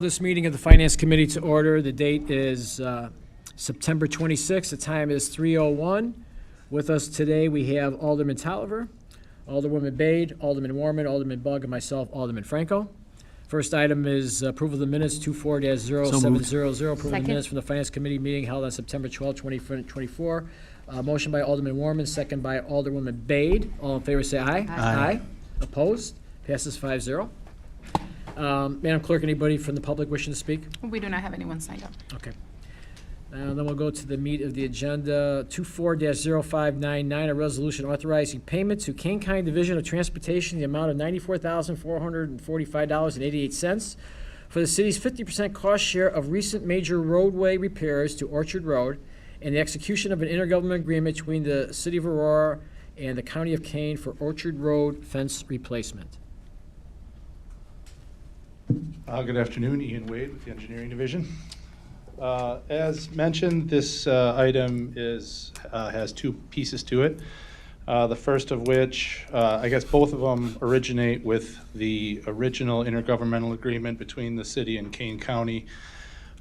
This meeting of the Finance Committee to order. The date is September 26th. The time is 3:01. With us today, we have Alderman Tolliver, Alderwoman Bade, Alderman Warman, Alderman Bug, and myself, Alderman Franco. First item is approval of the minutes, 24-0700. Approval of the minutes from the Finance Committee meeting held on September 12, 2024. Motion by Alderman Warman, second by Alderwoman Bade. All in favor say aye. Aye. Opposed? Passes 5-0. Madam Clerk, anybody from the public wishing to speak? We do not have anyone signed up. Okay. Then we'll go to the meat of the agenda, 24-0599, a resolution authorizing payment to Kane County Division of Transportation the amount of $94,445.88 for the city's 50% cost share of recent major roadway repairs to Orchard Road and the execution of an intergovernmental agreement between the City of Aurora and the County of Kane for Orchard Road fence replacement. Good afternoon, Ian Wade with the Engineering Division. As mentioned, this item has two pieces to it. The first of which, I guess both of them originate with the original intergovernmental agreement between the city and Kane County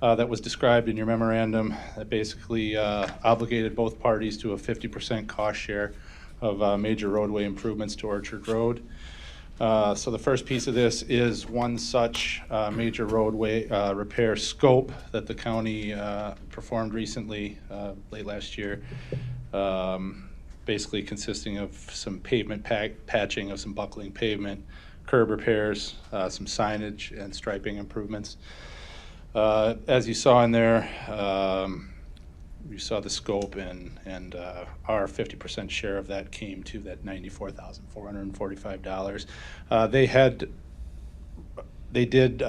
that was described in your memorandum that basically obligated both parties to a 50% cost share of major roadway improvements to Orchard Road. So the first piece of this is one such major roadway repair scope that the county performed recently, late last year, basically consisting of some pavement patching of some buckling pavement, curb repairs, some signage and striping improvements. As you saw in there, you saw the scope, and our 50% share of that came to that $94,445. They did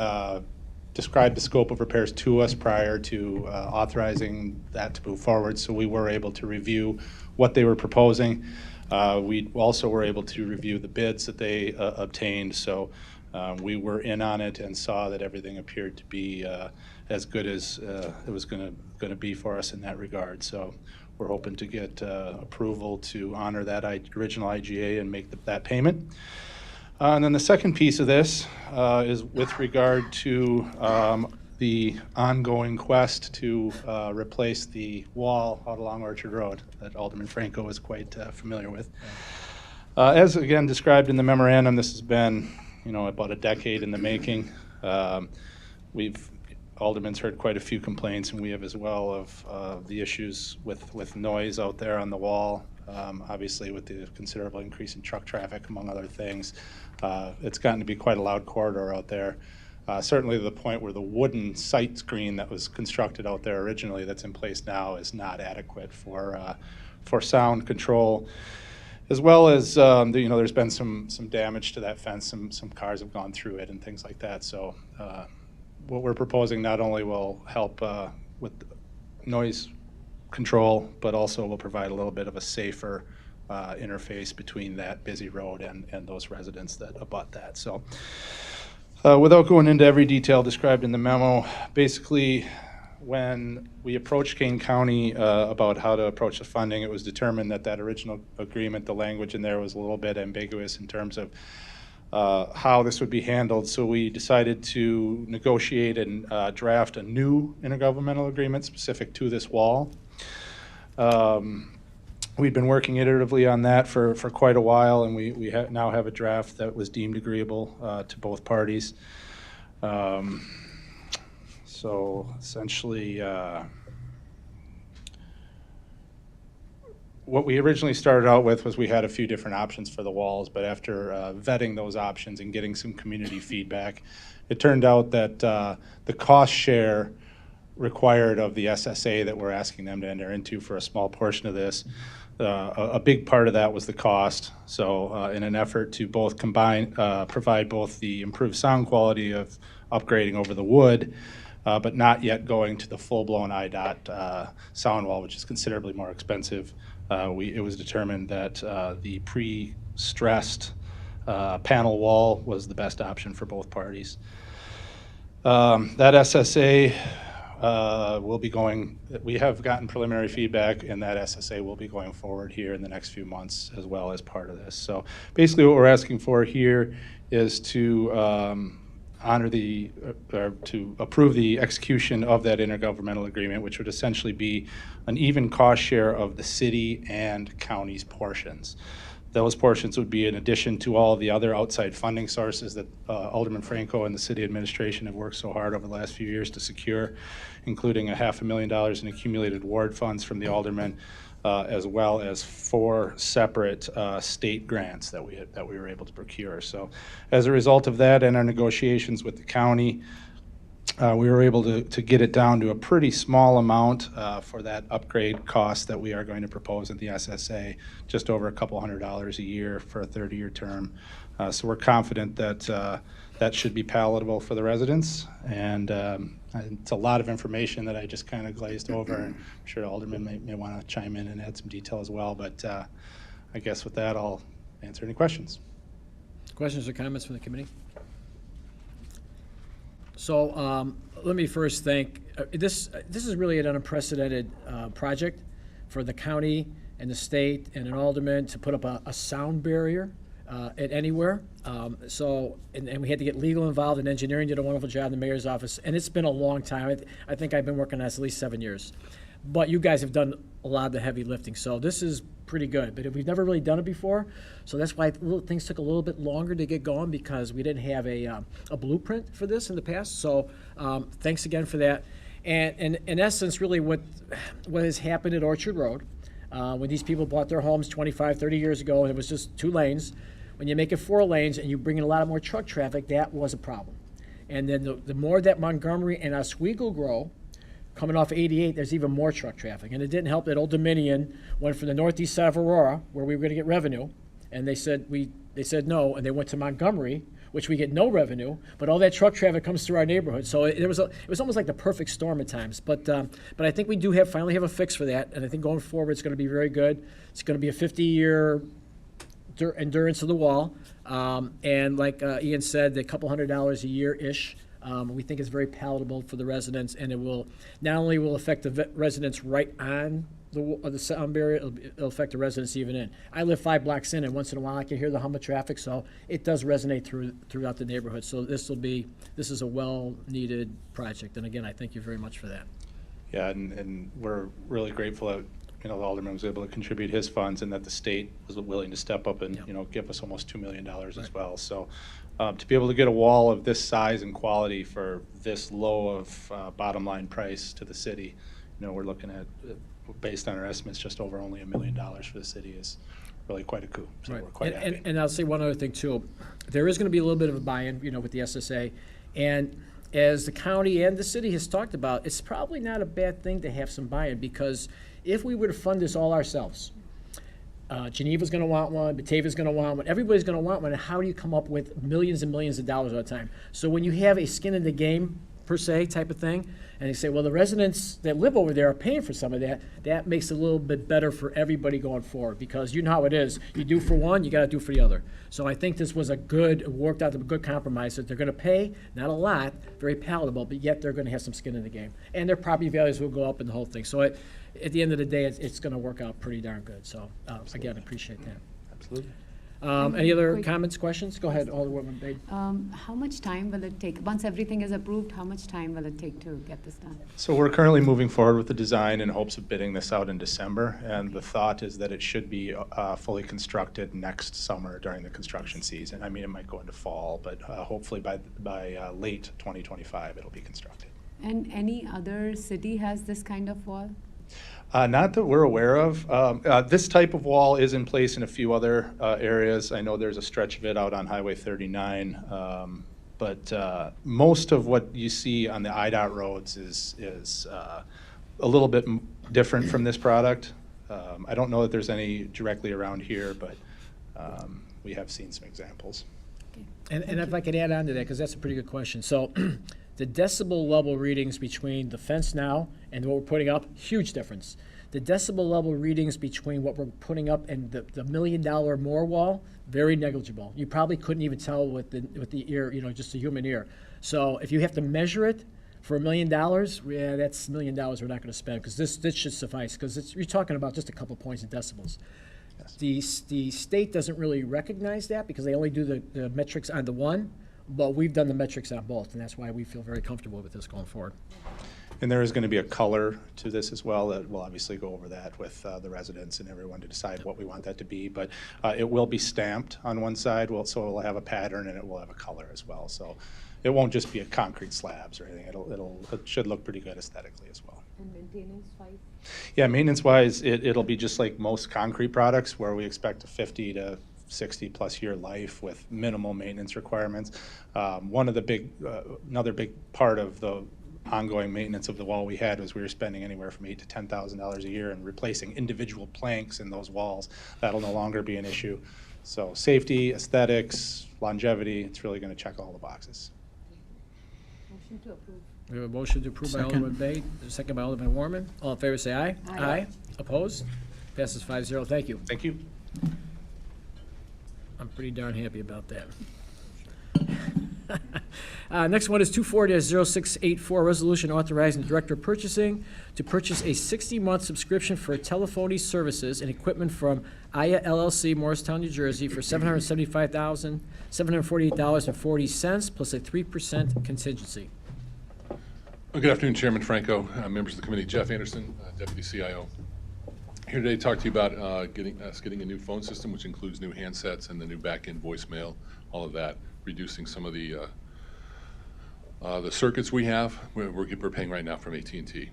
describe the scope of repairs to us prior to authorizing that to move forward, so we were able to review what they were proposing. We also were able to review the bids that they obtained, so we were in on it and saw that everything appeared to be as good as it was going to be for us in that regard. So we're hoping to get approval to honor that original IGA and make that payment. And then the second piece of this is with regard to the ongoing quest to replace the wall out along Orchard Road that Alderman Franco is quite familiar with. As again described in the memorandum, this has been about a decade in the making. Alderman's heard quite a few complaints, and we have as well, of the issues with noise out there on the wall. Obviously, with the considerable increase in truck traffic, among other things, it's gotten to be quite a loud corridor out there. Certainly to the point where the wooden sight screen that was constructed out there originally that's in place now is not adequate for sound control. As well as, there's been some damage to that fence. Some cars have gone through it and things like that. So what we're proposing not only will help with noise control, but also will provide a little bit of a safer interface between that busy road and those residents that abut that. So without going into every detail described in the memo, basically, when we approached Kane County about how to approach the funding, it was determined that original agreement, the language in there was a little bit ambiguous in terms of how this would be handled. So we decided to negotiate and draft a new intergovernmental agreement specific to this wall. We'd been working iteratively on that for quite a while, and we now have a draft that was deemed agreeable to both parties. So essentially, what we originally started out with was we had a few different options for the walls, but after vetting those options and getting some community feedback, it turned out that the cost share required of the SSA that we're asking them to enter into for a small portion of this, a big part of that was the cost. So in an effort to both provide both the improved sound quality of upgrading over the wood, but not yet going to the full-blown IDOT sound wall, which is considerably more expensive. It was determined that the pre-stressed panel wall was the best option for both parties. That SSA will be going, we have gotten preliminary feedback, and that SSA will be going forward here in the next few months as well as part of this. So basically what we're asking for here is to to approve the execution of that intergovernmental agreement, which would essentially be an even cost share of the city and county's portions. Those portions would be in addition to all the other outside funding sources that Alderman Franco and the city administration have worked so hard over the last few years to secure, including $500,000 in accumulated ward funds from the aldermen, as well as 4 separate state grants that we were able to procure. So as a result of that and our negotiations with the county, we were able to get it down to a pretty small amount for that upgrade cost that we are going to propose at the SSA, just over a couple $100 a year for a 30-year term. So we're confident that that should be palatable for the residents. And it's a lot of information that I just kind of glazed over. And I'm sure Alderman may want to chime in and add some detail as well. But I guess with that, I'll answer any questions. Questions or comments from the committee? So let me first thank, this is really an unprecedented project for the county and the state and an alderman to put up a sound barrier at anywhere. And we had to get legal involved, and engineering did a wonderful job in the mayor's office. And it's been a long time. I think I've been working on this at least 7 years. But you guys have done a lot of the heavy lifting. So this is pretty good. But we've never really done it before. So that's why things took a little bit longer to get going, because we didn't have a blueprint for this in the past. So thanks again for that. And in essence, really what has happened at Orchard Road, when these people bought their homes 25, 30 years ago, and it was just 2 lanes. When you make it 4 lanes and you bring in a lot more truck traffic, that was a problem. And then the more that Montgomery and Oswego grow, coming off 88, there's even more truck traffic. And it didn't help that Old Dominion went from the northeast side of Aurora, where we were going to get revenue, and they said no, and they went to Montgomery, which we get no revenue, but all that truck traffic comes through our neighborhood. So it was almost like the perfect storm at times. But I think we do finally have a fix for that, and I think going forward it's going to be very good. It's going to be a 50-year endurance of the wall, and like Ian said, the couple $100 a year-ish. We think it's very palatable for the residents, and it will not only will affect the residents right on the sound barrier, it'll affect the residents even in. I live 5 blocks in, and once in a while I can hear the hum of traffic, so it does resonate throughout the neighborhood. So this is a well-needed project, and again, I thank you very much for that. Yeah, and we're really grateful that the alderman was able to contribute his funds, and that the state was willing to step up and give us almost $2 million as well. So to be able to get a wall of this size and quality for this low of bottom line price to the city, we're looking at, based on our estimates, just over only $1 million for the city is really quite a coup. So right. We're quite happy. And I'll say one other thing too. There is going to be a little bit of a buy-in, with the SSA, and as the county and the city has talked about, it's probably not a bad thing to have some buy-in, because if we were to fund this all ourselves, Geneva's going to want one, Batavia's going to want one, everybody's going to want one, and how do you come up with millions and millions of dollars at a time? So when you have a skin in the game, per se, type of thing, and you say, well, the residents that live over there are paying for some of that, that makes it a little bit better for everybody going forward, because you know how it is. You do for one, you got to do for the other. So I think this was worked out a good compromise, that they're going to pay, not a lot, very palatable, but yet they're going to have some skin in the game. And their property values will go up and the whole thing. So at the end of the day, it's going to work out pretty darn good. So again, I appreciate that. Absolutely. Any other comments, questions? Go ahead, Alderwoman Bade. How much time will it take? Once everything is approved, how much time will it take to get this done? So we're currently moving forward with the design in hopes of bidding this out in December, and the thought is that it should be fully constructed next summer during the construction season. I mean, it might go into fall, but hopefully by late 2025 it'll be constructed. And any other city has this kind of wall? Not that we're aware of. This type of wall is in place in a few other areas. I know there's a stretch of it out on Highway 39, but most of what you see on the IDOT roads is a little bit different from this product. I don't know that there's any directly around here, but we have seen some examples. Okay. And if I could add on to that, because that's a pretty good question. So the decibel level readings between the fence now and what we're putting up, huge difference. The decibel level readings between what we're putting up and the $1 million more wall, very negligible. You probably couldn't even tell with the ear, just a human ear. So if you have to measure it for $1 million, yeah, that's $1 million we're not going to spend, because this should suffice, because you're talking about just a couple points in decibels. Yes. The state doesn't really recognize that, because they only do the metrics on the one. But we've done the metrics on both, and that's why we feel very comfortable with this going forward. And there is going to be a color to this as well, that we'll obviously go over that with the residents and everyone to decide what we want that to be. But it will be stamped on one side, so it will have a pattern and it will have a color as well. So it won't just be a concrete slabs or anything. It should look pretty good aesthetically as well. And maintenance-wise? Yeah, maintenance-wise, it'll be just like most concrete products, where we expect a 50 to 60-plus year life with minimal maintenance requirements. Another big part of the ongoing maintenance of the wall we had was we were spending anywhere from $8,000 to $10,000 a year in replacing individual planks in those walls. That'll no longer be an issue. So safety, aesthetics, longevity, it's really going to check all the boxes. Motion to approve. We have a motion to approve by Second. Alderman Bay, second by Alderman Warman. All in favor, say aye. Aye. Opposed? Passes 5-0. Thank you. Thank you. I'm pretty darn happy about that. Next one is 24-0684, resolution authorizing the Director of Purchasing to purchase a 60-month subscription for telephony services and equipment from Aya LLC, Morristown, New Jersey, for $775,748.40, plus a 3% contingency. Well, good afternoon, Chairman Franco, members of the committee. Jeff Anderson, Deputy CIO. Here today to talk to you about getting a new phone system, which includes new handsets and the new back-end voicemail, all of that, reducing some of the circuits we have. We're paying right now from AT&T.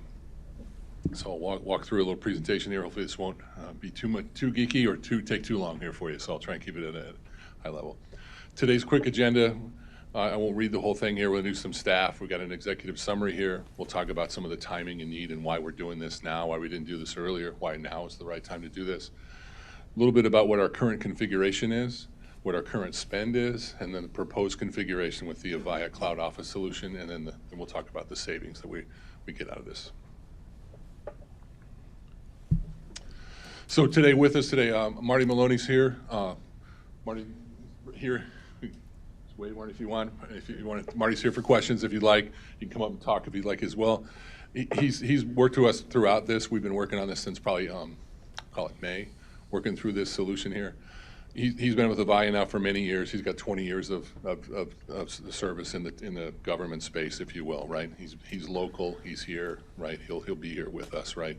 So I'll walk through a little presentation here. Hopefully this won't be too geeky or take too long here for you. So I'll try and keep it at a high level. Today's quick agenda. I won't read the whole thing here. We'll do some staff. We've got an executive summary here. We'll talk about some of the timing and need and why we're doing this now, why we didn't do this earlier, why now is the right time to do this. A little bit about what our current configuration is, what our current spend is, and then the proposed configuration with the Avaya Cloud Office solution, and then we'll talk about the savings that we get out of this. So today with us today, Marty Maloney's here. Marty, here. Wait, Marty, if you want. Marty's here for questions if you'd like. You can come up and talk if you'd like as well. He's worked with us throughout this. We've been working on this since probably, call it May, working through this solution here. He's been with Avaya now for many years. He's got 20 years of service in the government space, if you will, right? He's local. He's here, right? He'll be here with us, right,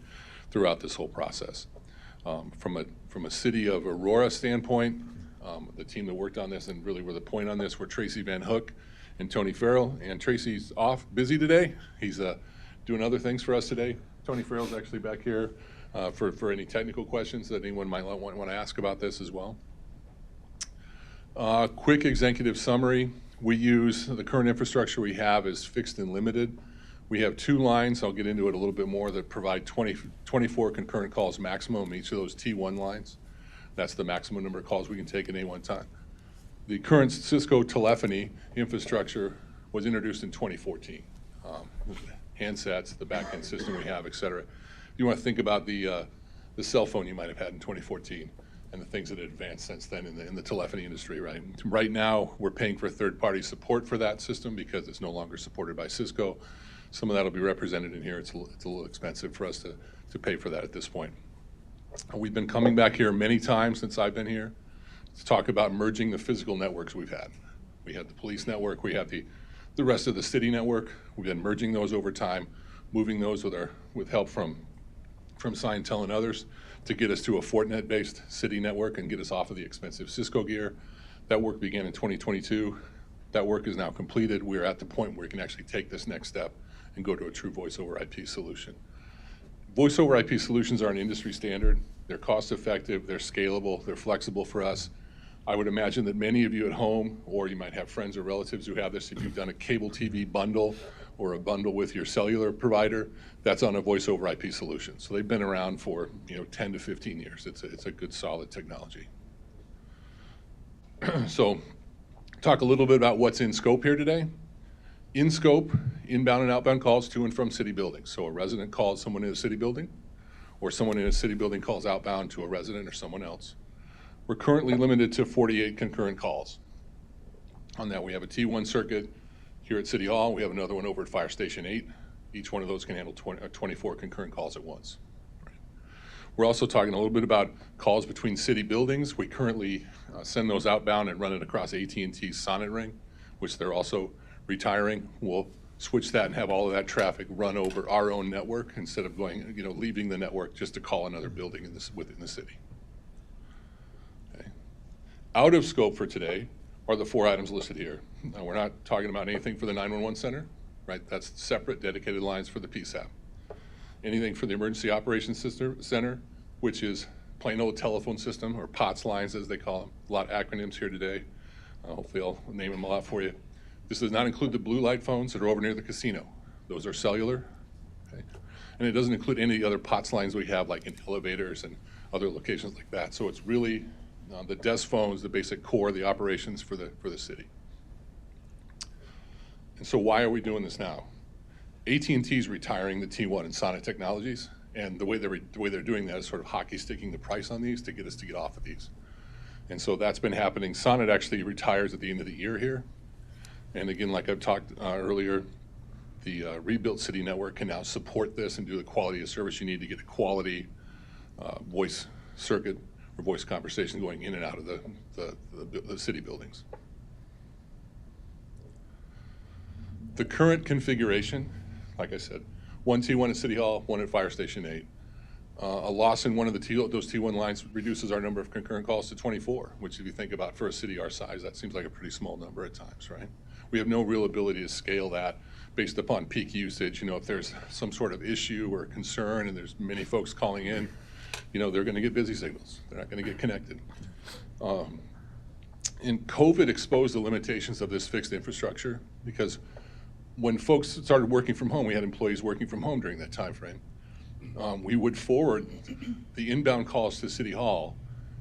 throughout this whole process. From a city of Aurora standpoint, the team that worked on this and really were the point on this were Tracy Van Hook and Tony Farrell. And Tracy's busy today. He's doing other things for us today. Tony Farrell's actually back here for any technical questions that anyone might want to ask about this as well. Quick executive summary. We use the current infrastructure we have is fixed and limited. We have 2 lines, I'll get into it a little bit more, that provide 24 concurrent calls maximum, each of those T1 lines. That's the maximum number of calls we can take at any one time. The current Cisco telephony infrastructure was introduced in 2014. Handsets, the back-end system we have, et cetera. You want to think about the cell phone you might have had in 2014 and the things that have advanced since then in the telephony industry, right? Right now, we're paying for third-party support for that system because it's no longer supported by Cisco. Some of that will be represented in here. It's a little expensive for us to pay for that at this point. We've been coming back here many times since I've been here to talk about merging the physical networks we've had. We had the police network, we had the rest of the city network. We've been merging those over time, moving those with help from Scientel and others to get us to a Fortinet-based city network and get us off of the expensive Cisco gear. That work began in 2022. That work is now completed. We're at the point where we can actually take this next step and go to a true voice over IP solution. Voice over IP solutions are an industry standard. They're cost effective, they're scalable, they're flexible for us. I would imagine that many of you at home, or you might have friends or relatives who have this, if you've done a cable TV bundle or a bundle with your cellular provider, that's on a voice over IP solution. So they've been around for 10 to 15 years. It's a good solid technology. So talk a little bit about what's in scope here today. In scope, inbound and outbound calls to and from city buildings. So a resident calls someone in a city building, or someone in a city building calls outbound to a resident or someone else. We're currently limited to 48 concurrent calls. On that, we have a T1 circuit here at City Hall. We have another one over at Fire Station 8. Each one of those can handle 24 concurrent calls at once. We're also talking a little bit about calls between city buildings. We currently send those outbound and run it across AT&T's Sonnet ring. which they're also retiring. We'll switch that and have all of that traffic run over our own network instead of going, leaving the network just to call another building within the city. Okay. Out of scope for today are the 4 items listed here. Now, we're not talking about anything for the 911 center, right? That's separate, dedicated lines for the PSAP. Anything for the Emergency Operations Center, which is plain old telephone system, or POTS lines as they call them. A lot of acronyms here today. Hopefully I'll name them a lot for you. This does not include the blue light phones that are over near the casino. Those are cellular. Okay? And it doesn't include any of the other POTS lines we have, like in elevators and other locations like that. So it's really the desk phones, the basic core of the operations for the city. And so why are we doing this now? AT&T is retiring the T1 and Sonic Technologies, and the way they're doing that is sort of hockey sticking the price on these to get us to get off of these. And so that's been happening. Sonnet actually retires at the end of the year here. And again, like I've talked earlier, the rebuilt city network can now support this and do the quality of service you need to get a quality voice circuit or voice conversation going in and out of the city buildings. The current configuration, like I said, 1 T1 at City Hall, 1 at Fire Station 8. A loss in one of those T1 lines reduces our number of concurrent calls to 24, which if you think about for a city our size, that seems like a pretty small number at times, right? We have no real ability to scale that based upon peak usage. If there's some sort of issue or concern and there's many folks calling in, they're gonna get busy signals. They're not gonna get connected. And COVID exposed the limitations of this fixed infrastructure, because when folks started working from home, we had employees working from home during that time frame. We would forward the inbound calls to City Hall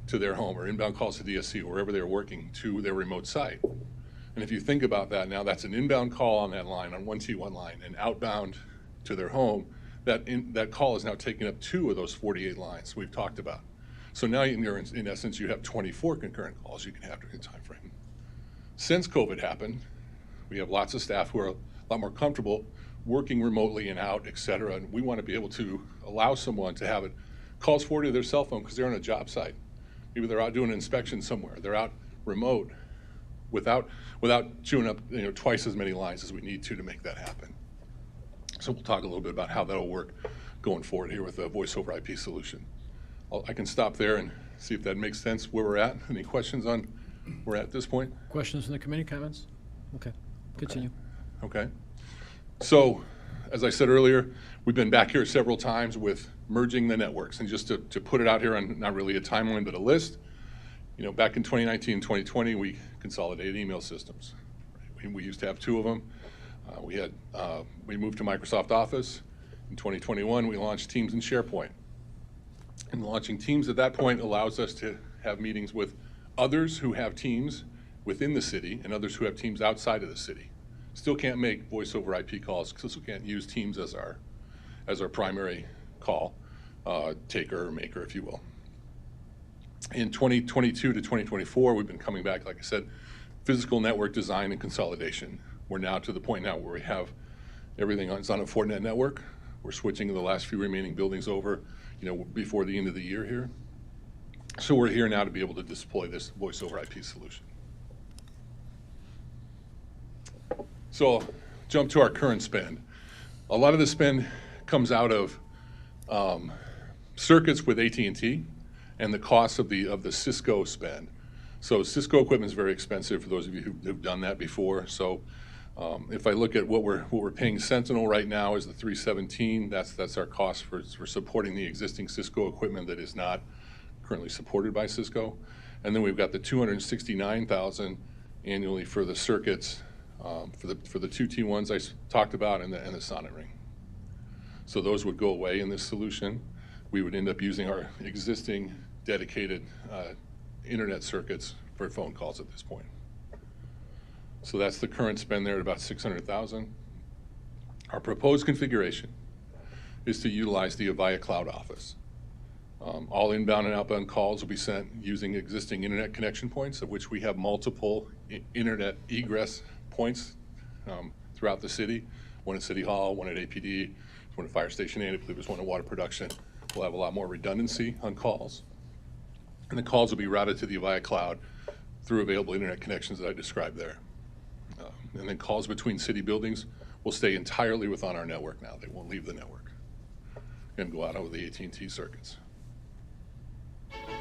to their home, or inbound calls to DSC, or wherever they were working, to their remote site. And if you think about that now, that's an inbound call on that line, on 1 T1 line, and outbound to their home. That call is now taking up 2 of those 48 lines we've talked about. So now in essence, you have 24 concurrent calls you can have during the time frame. Since COVID happened, we have lots of staff who are a lot more comfortable working remotely and out, et cetera, and we want to be able to allow someone to have it calls forwarded to their cell phone because they're on a job site. Maybe they're out doing an inspection somewhere. They're out remote without chewing up twice as many lines as we need to make that happen. So we'll talk a little bit about how that'll work going forward here with a voice over IP solution. I can stop there and see if that makes sense where we're at. Any questions on where we're at this point? Questions from the committee, comments? Okay, continue. Okay. So, as I said earlier, we've been back here several times with merging the networks. And just to put it out here on not really a timeline, but a list, back in 2019 and 2020, we consolidated email systems. We used to have 2 of them. We moved to Microsoft Office. In 2021, we launched Teams and SharePoint. And launching Teams at that point allows us to have meetings with others who have teams within the city and others who have teams outside of the city. Still can't make voice over IP calls, still can't use Teams as our primary call taker or maker, if you will. In 2022 to 2024, we've been coming back, like I said, physical network design and consolidation. We're now to the point now where we have everything on a Fortinet network. We're switching the last few remaining buildings over, before the end of the year here. So we're here now to be able to deploy this voice over IP solution. So I'll jump to our current spend. A lot of the spend comes out of circuits with AT&T and the cost of the Cisco spend. So Cisco equipment is very expensive for those of you who've done that before. So if I look at what we're paying Sentinel right now is the $317. That's our cost for supporting the existing Cisco equipment that is not currently supported by Cisco. And then we've got the $269,000 annually for the circuits for the 2 T1s I talked about and the Sonnet ring. So those would go away in this solution. We would end up using our existing dedicated internet circuits for phone calls at this point. So that's the current spend there at about $600,000. Our proposed configuration is to utilize the Avaya Cloud Office. All inbound and outbound calls will be sent using existing internet connection points, of which we have multiple internet egress points throughout the city. One at City Hall, one at APD, one at Fire Station 8, I believe there's one at Water Production. We'll have a lot more redundancy on calls. And the calls will be routed to the Avaya Cloud through available internet connections that I described there. and then calls between city buildings will stay entirely within our network now. They won't leave the network and go out over the AT&T circuits.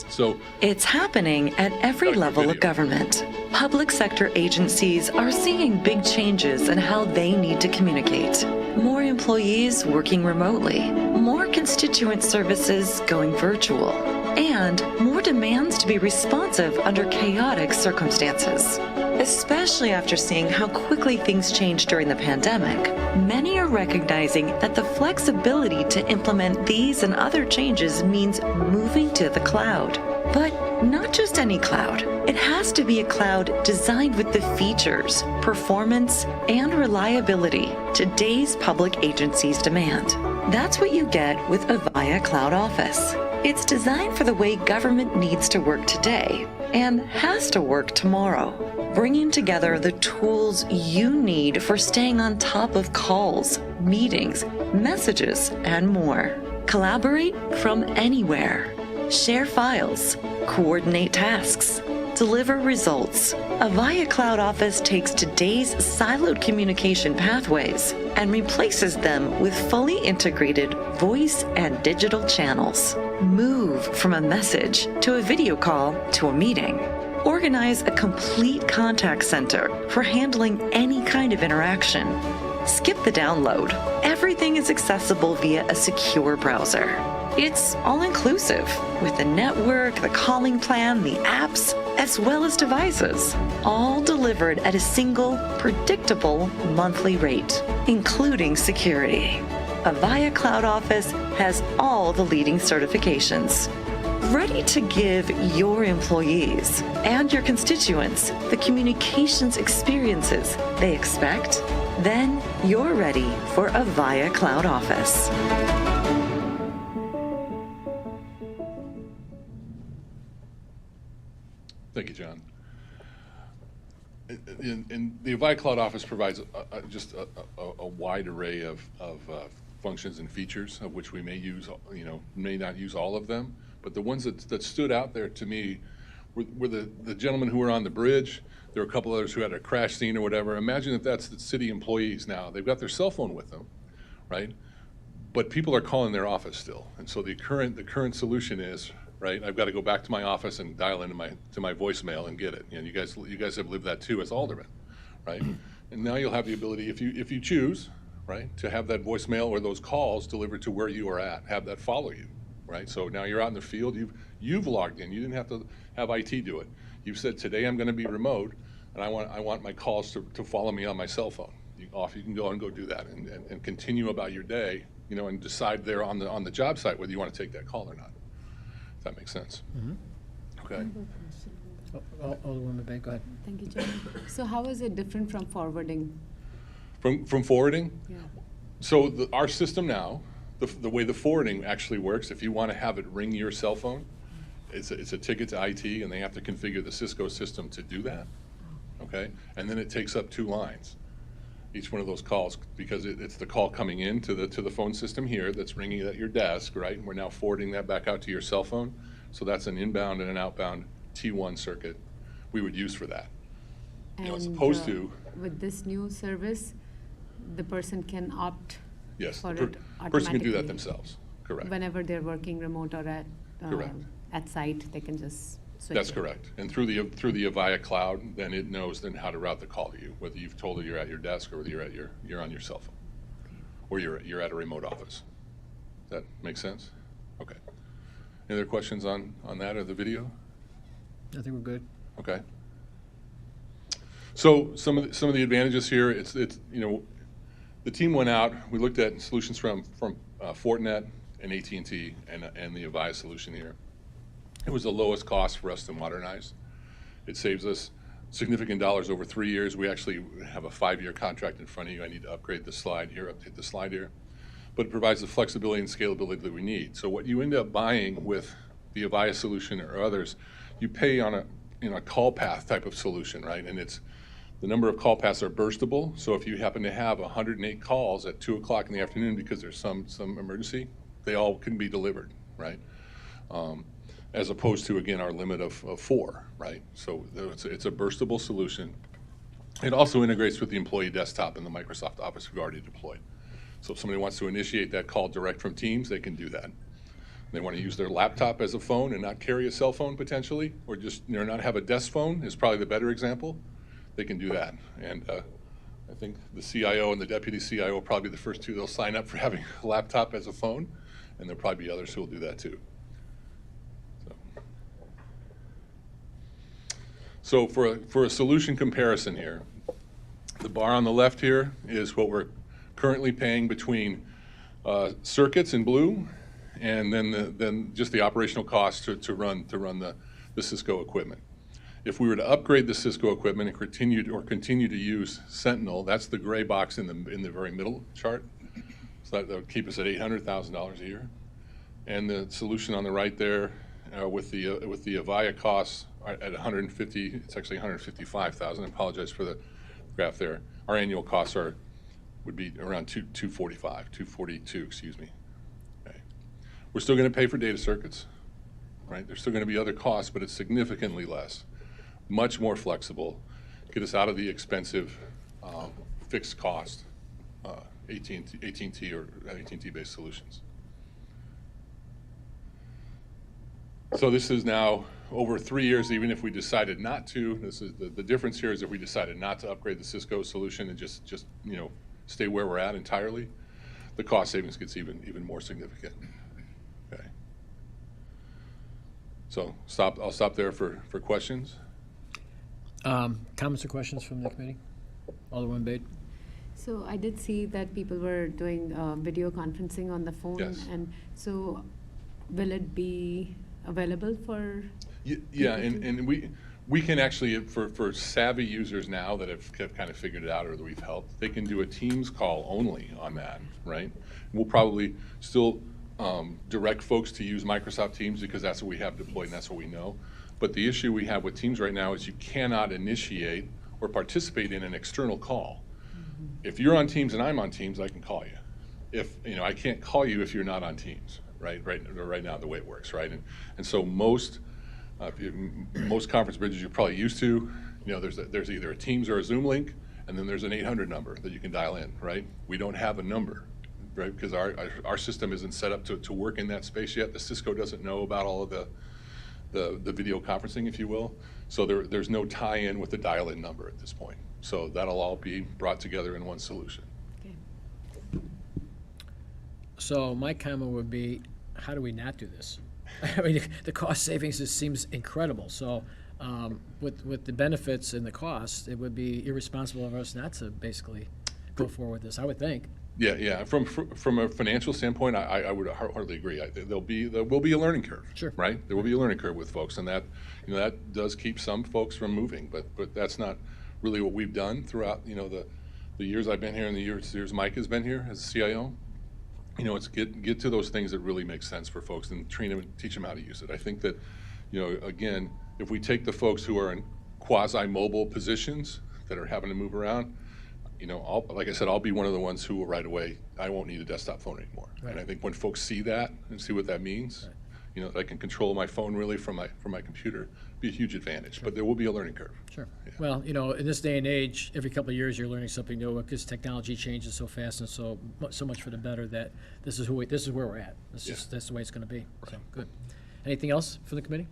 So It's happening at every Got a good level of video. government. Public sector agencies are seeing big changes in how they need to communicate. More employees working remotely, more constituent services going virtual, and more demands to be responsive under chaotic circumstances. Especially after seeing how quickly things changed during the pandemic, many are recognizing that the flexibility to implement these and other changes means moving to the cloud. But not just any cloud. It has to be a cloud designed with the features, performance, and reliability today's public agencies demand. That's what you get with Avaya Cloud Office. It's designed for the way government needs to work today and has to work tomorrow, bringing together the tools you need for staying on top of calls, meetings, messages, and more. Collaborate from anywhere. Share files, coordinate tasks, deliver results. Avaya Cloud Office takes today's siloed communication pathways and replaces them with fully integrated voice and digital channels. Move from a message to a video call to a meeting. Organize a complete contact center for handling any kind of interaction. Skip the download. Everything is accessible via a secure browser. It's all-inclusive with the network, the calling plan, the apps, as well as devices, all delivered at a single, predictable monthly rate, including security. Avaya Cloud Office has all the leading certifications. Ready to give your employees and your constituents the communications experiences they expect? Then you're ready for Avaya Cloud Office. thank you, John. And the Avaya Cloud Office provides just a wide array of functions and features, of which we may use, may not use all of them. But the ones that stood out there to me were the gentlemen who were on the bridge. There were a couple others who had a crash scene or whatever. Imagine if that's the city employees now. They've got their cell phone with them, right? But people are calling their office still. And so the current solution is, right, I've got to go back to my office and dial into my voicemail and get it. And you guys have lived that too as aldermen, right? And now you'll have the ability, if you choose, right, to have that voicemail or those calls delivered to where you are at, have that follow you, right? So now you're out in the field, you've logged in, you didn't have to have IT do it. You've said, today I'm going to be remote, and I want my calls to follow me on my cell phone. You can go and go do that and continue about your day, and decide there on the job site whether you want to take that call or not. If that makes sense. Mm-hmm. Okay. Alderwoman Bay, go ahead. Thank you, John. So how is it different from forwarding? From forwarding? Yeah. So our system now, the way the forwarding actually works, if you want to have it ring your cell phone, it's a ticket to IT, and they have to configure the Cisco system to do that. Okay, and then it takes up 2 lines, each one of those calls, because it's the call coming in to the phone system here that's ringing at your desk, right? And we're now forwarding that back out to your cell phone. So that's an inbound and an outbound T1 circuit we would use for that. As opposed to with this new service, the person can opt yes, for the it person can do that automatically. themselves. Correct. Whenever they're working remote or Correct. At site, they can just switch. That's it. correct. And through the Avaya Cloud, then it knows then how to route the call to you, whether you've told it you're at your desk or whether you're on your cell phone, or you're at a remote office. Does that make sense? Okay. Any other questions on that or the video? I think we're good. Okay. So some of the advantages here, it's the team went out. We looked at solutions from Fortinet and AT&T and the Avaya solution here. It was the lowest cost for us to modernize. It saves us significant dollars over 3 years. We actually have a 5-year contract in front of you. I need to upgrade the slide here, update the slide here. But it provides the flexibility and scalability that we need. So what you end up buying with the Avaya solution or others, you pay on a call path type of solution, right? And it's the number of call paths are burstable. So if you happen to have 108 calls at 2 o'clock in the afternoon because there's some emergency, they all can be delivered, right? As opposed to, again, our limit of 4, right? So it's a burstable solution. It also integrates with the employee desktop in the Microsoft Office we've already deployed. So if somebody wants to initiate that call direct from Teams, they can do that. They want to use their laptop as a phone and not carry a cell phone potentially, or just not have a desk phone is probably the better example. They can do that. And I think the CIO and the deputy CIO will probably be the first two that'll sign up for having a laptop as a phone, and there'll probably be others who will do that too. So for a solution comparison here, the bar on the left here is what we're currently paying between circuits in blue, and then just the operational cost to run the Cisco equipment. If we were to upgrade the Cisco equipment and continue to use Sentinel, that's the gray box in the very middle chart. So that would keep us at $800,000 a year. And the solution on the right there with the Avaya costs at 150, it's actually 155,000. I apologize for the graph there. Our annual costs would be around 242, excuse me. Okay. We're still going to pay for data circuits, right? There's still going to be other costs, but it's significantly less, much more flexible, get us out of the expensive fixed cost AT&T or AT&T based solutions. So this is now over 3 years, even if we decided not to. This is the difference here is if we decided not to upgrade the Cisco solution and just stay where we're at entirely, the cost savings gets even more significant. Okay. So I'll stop there for questions. Comments or questions from the committee? Alderman Bade? So I did see that people were doing video conferencing on the phone. Yes. And so will it be available for? Yeah, and we can actually, for savvy users now that have kind of figured it out or that we've helped, they can do a Teams call only on that, right? We'll probably still direct folks to use Microsoft Teams because that's what we have deployed and that's what we know. But the issue we have with Teams right now is you cannot initiate or participate in an external call. Mm-hmm. If you're on Teams and I'm on Teams, I can call you. I can't call you if you're not on Teams, right now the way it works, right? And so most conference bridges you're probably used to, there's either a Teams or a Zoom link, and then there's an 800 number that you can dial in, right? We don't have a number, right? Because our system isn't set up to work in that space yet. The Cisco doesn't know about all of the video conferencing, if you will. So there's no tie-in with the dial-in number at this point. So that'll all be brought together in one solution. Okay. So my comment would be, how do we not do this? I mean, the cost savings just seems incredible. So with the benefits and the cost, it would be irresponsible of us not to basically go forward with this, I would think. Yeah. From a financial standpoint, I would hardly agree. There will be a learning curve. Sure. Right. There will be a learning curve with folks, and that does keep some folks from moving. But that's not really what we've done throughout the years I've been here and the years Mike has been here as CIO. It's get to those things that really make sense for folks and train them and teach them how to use it. I think that again, if we take the folks who are in quasi-mobile positions that are having to move around, like I said, I'll be one of the ones who will right away, I won't need a desktop phone anymore. Right. And I think when folks see that and see what that means, that I can control my phone really from my computer, be a huge advantage. Sure. But there will be a learning curve. Sure. Yeah. Well, in this day and age, every couple of years you're learning something new because technology changes so fast and so much for the better that this is where we're at. That's the way it's going to be. Right. So good. Anything else for the committee?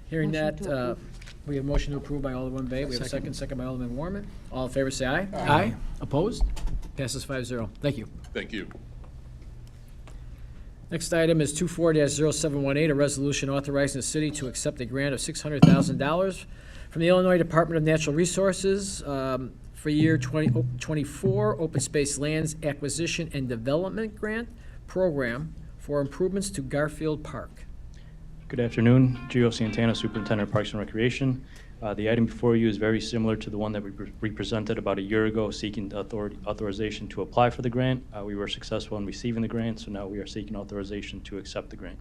Hearing Motion that, to approve. we have a motion to approve by Alderman Bay. We have a second by Alderman Warman. All in favor, say aye. Aye. Opposed? Passes 5-0. Thank you. Thank you. Next item is 24-0718, a resolution authorizing the city to accept a grant of $600,000 from the Illinois Department of Natural Resources for year 2024 Open Space Lands Acquisition and Development Grant Program for improvements to Garfield Park. Good afternoon, Gio Santana, Superintendent of Parks and Recreation. The item before you is very similar to the one that we presented about a year ago, seeking authorization to apply for the grant. We were successful in receiving the grant, so now we are seeking authorization to accept the grant.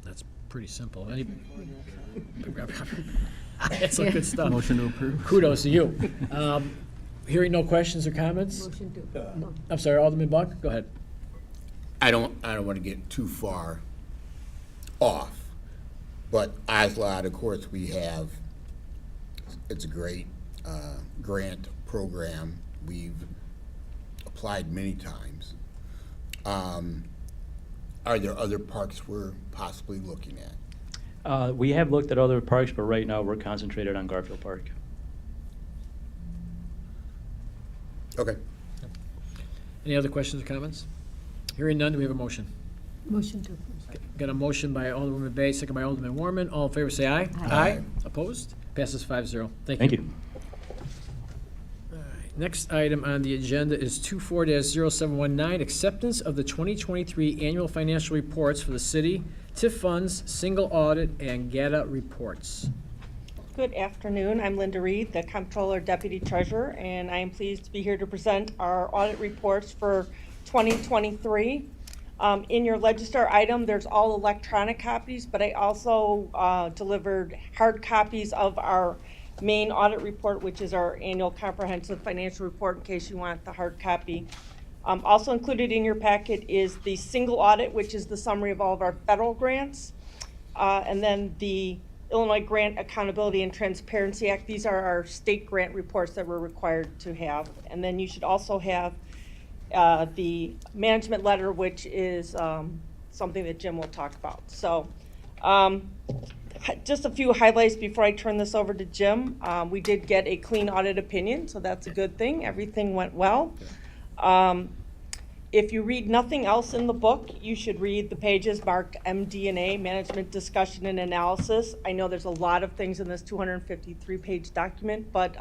That's pretty simple. That's some good stuff. Motion to approve. Kudos to you. Hearing no questions or comments? Motion to, no. I'm sorry, Alderman Buck, go ahead. I don't want to get too far off, but Oslod, of course, we have it's a great grant program. We've applied many times. Are there other parks we're possibly looking at? We have looked at other parks, but right now we're concentrated on Garfield Park. Okay. Any other questions or comments? Hearing none, do we have a motion? Motion to approve. Got a motion by Alderwoman Bay, second by Alderman Warman. All in favor, say aye. Aye. Opposed? Passes 5-0. Thank you. Thank you. Next item on the agenda is 24-0719, acceptance of the 2023 annual financial reports for the city, TIF funds, single audit, and GATA reports. Good afternoon. I'm Linda Reed, the Comptroller Deputy Treasurer, and I am pleased to be here to present our audit reports for 2023. In your Register item, there's all electronic copies, but I also delivered hard copies of our main audit report, which is our annual comprehensive financial report, in case you want the hard copy. Also included in your packet is the single audit, which is the summary of all of our federal grants, and then the Illinois Grant Accountability and Transparency Act. These are our state grant reports that we're required to have. And then you should also have the management letter, which is something that Jim will talk about. So just a few highlights before I turn this over to Jim. We did get a clean audit opinion, so that's a good thing. Everything went well. If you read nothing else in the book, you should read the pages marked MD&A, Management Discussion and Analysis. I know there's a lot of things in this 253-page document, but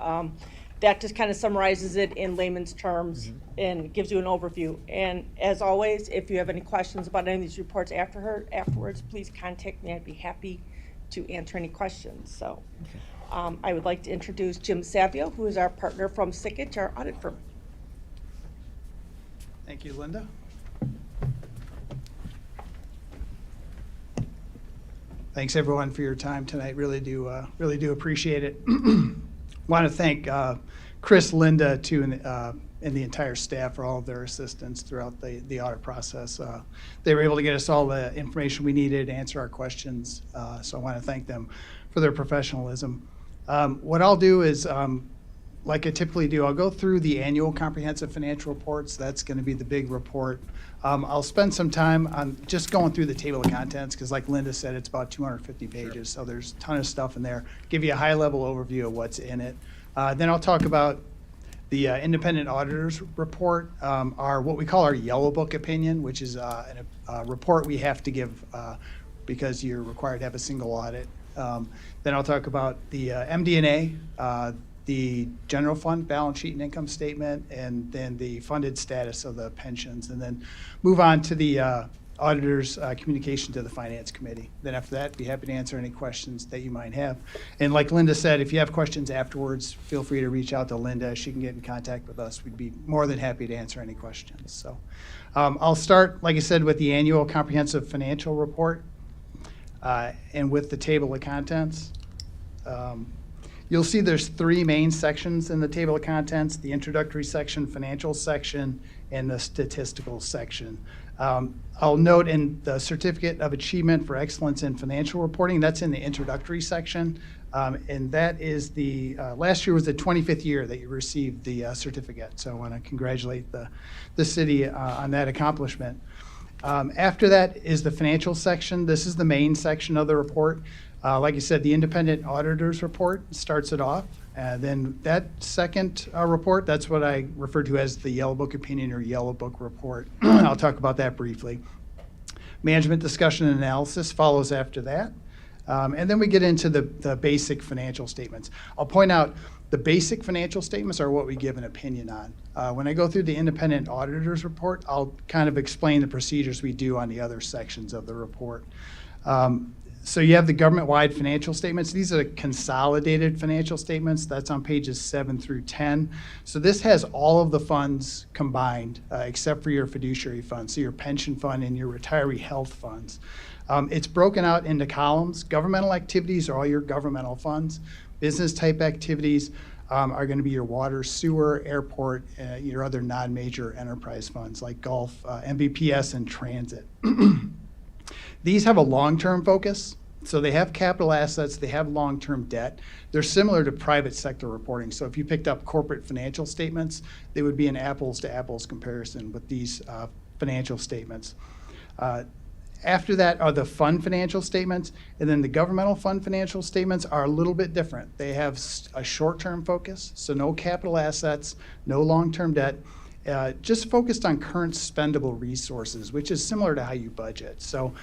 that just kind of summarizes it in layman's terms and gives you an overview. And as always, if you have any questions about any of these reports afterwards, please contact me. I'd be happy to answer any questions. So I would like to introduce Jim Savio, who is our partner from Sickich, our audit firm. Thank you, Linda. Thanks everyone for your time tonight. Really do appreciate it. Want to thank Chris, Linda, too, and the entire staff for all of their assistance throughout the audit process. They were able to get us all the information we needed to answer our questions. So I want to thank them for their professionalism. What I'll do is, like I typically do, I'll go through the annual comprehensive financial reports. That's going to be the big report. I'll spend some time on just going through the table of contents because, like Linda said, it's about 250 pages, so there's a ton of stuff in there. Give you a high-level overview of what's in it. Then I'll talk about the independent auditors report, what we call our yellow book opinion, which is a report we have to give because you're required to have a single audit. Then I'll talk about the MD&A, the general fund balance sheet and income statement, and then the funded status of the pensions, and then move on to the auditor's communication to the finance committee. Then after that, be happy to answer any questions that you might have. And like Linda said, if you have questions afterwards, feel free to reach out to Linda. She can get in contact with us. We'd be more than happy to answer any questions. So I'll start, like I said, with the annual comprehensive financial report and with the table of contents. You'll see there's three main sections in the table of contents: the introductory section, financial section, and the statistical section. I'll note in the Certificate of Achievement for Excellence in Financial Reporting, that's in the introductory section. And that is last year was the 25th year that you received the certificate. So I want to congratulate the city on that accomplishment. After that is the financial section. This is the main section of the report. Like I said, the independent auditor's report starts it off. Then that second report, that's what I refer to as the yellow book opinion or yellow book report. I'll talk about that briefly. Management discussion and analysis follows after that. And then we get into the basic financial statements. I'll point out the basic financial statements are what we give an opinion on. When I go through the independent auditor's report, I'll kind of explain the procedures we do on the other sections of the report. So you have the government-wide financial statements. These are consolidated financial statements. That's on pages 7 through 10. So this has all of the funds combined, except for your fiduciary funds, so your pension fund and your retiree health funds. It's broken out into columns. Governmental activities are all your governmental funds. Business-type activities are going to be your water, sewer, airport, your other non-major enterprise funds like golf, MVPS, and transit. These have a long-term focus. So they have capital assets, they have long-term debt. They're similar to private sector reporting. So if you picked up corporate financial statements, they would be an apples-to-apples comparison with these financial statements. After that are the fund financial statements, and then the governmental fund financial statements are a little bit different. They have a short-term focus, so no capital assets, no long-term debt, just focused on current spendable resources, which is similar to how you budget. So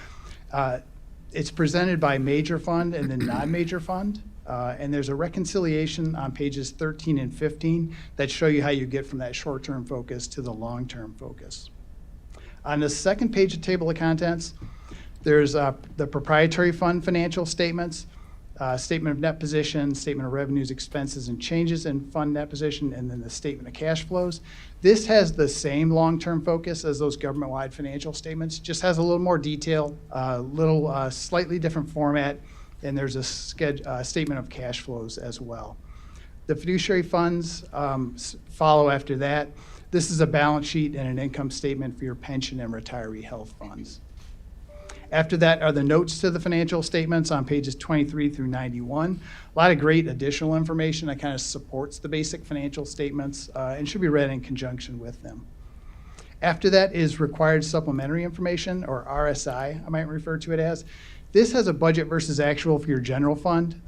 it's presented by major fund and then non-major fund, and there's a reconciliation on pages 13 and 15 that show you how you get from that short-term focus to the long-term focus. On the second page of table of contents, there's the proprietary fund financial statements, statement of net position, statement of revenues, expenses, and changes in fund net position, and then the statement of cash flows. This has the same long-term focus as those government-wide financial statements, just has a little more detail, slightly different format, and there's a statement of cash flows as well. The fiduciary funds follow after that. This is a balance sheet and an income statement for your pension and retiree health funds. After that are the notes to the financial statements on pages 23 through 91. A lot of great additional information that kind of supports the basic financial statements and should be read in conjunction with them. After that is required supplementary information, or RSI, I might refer to it as. This has a budget versus actual for your general fund.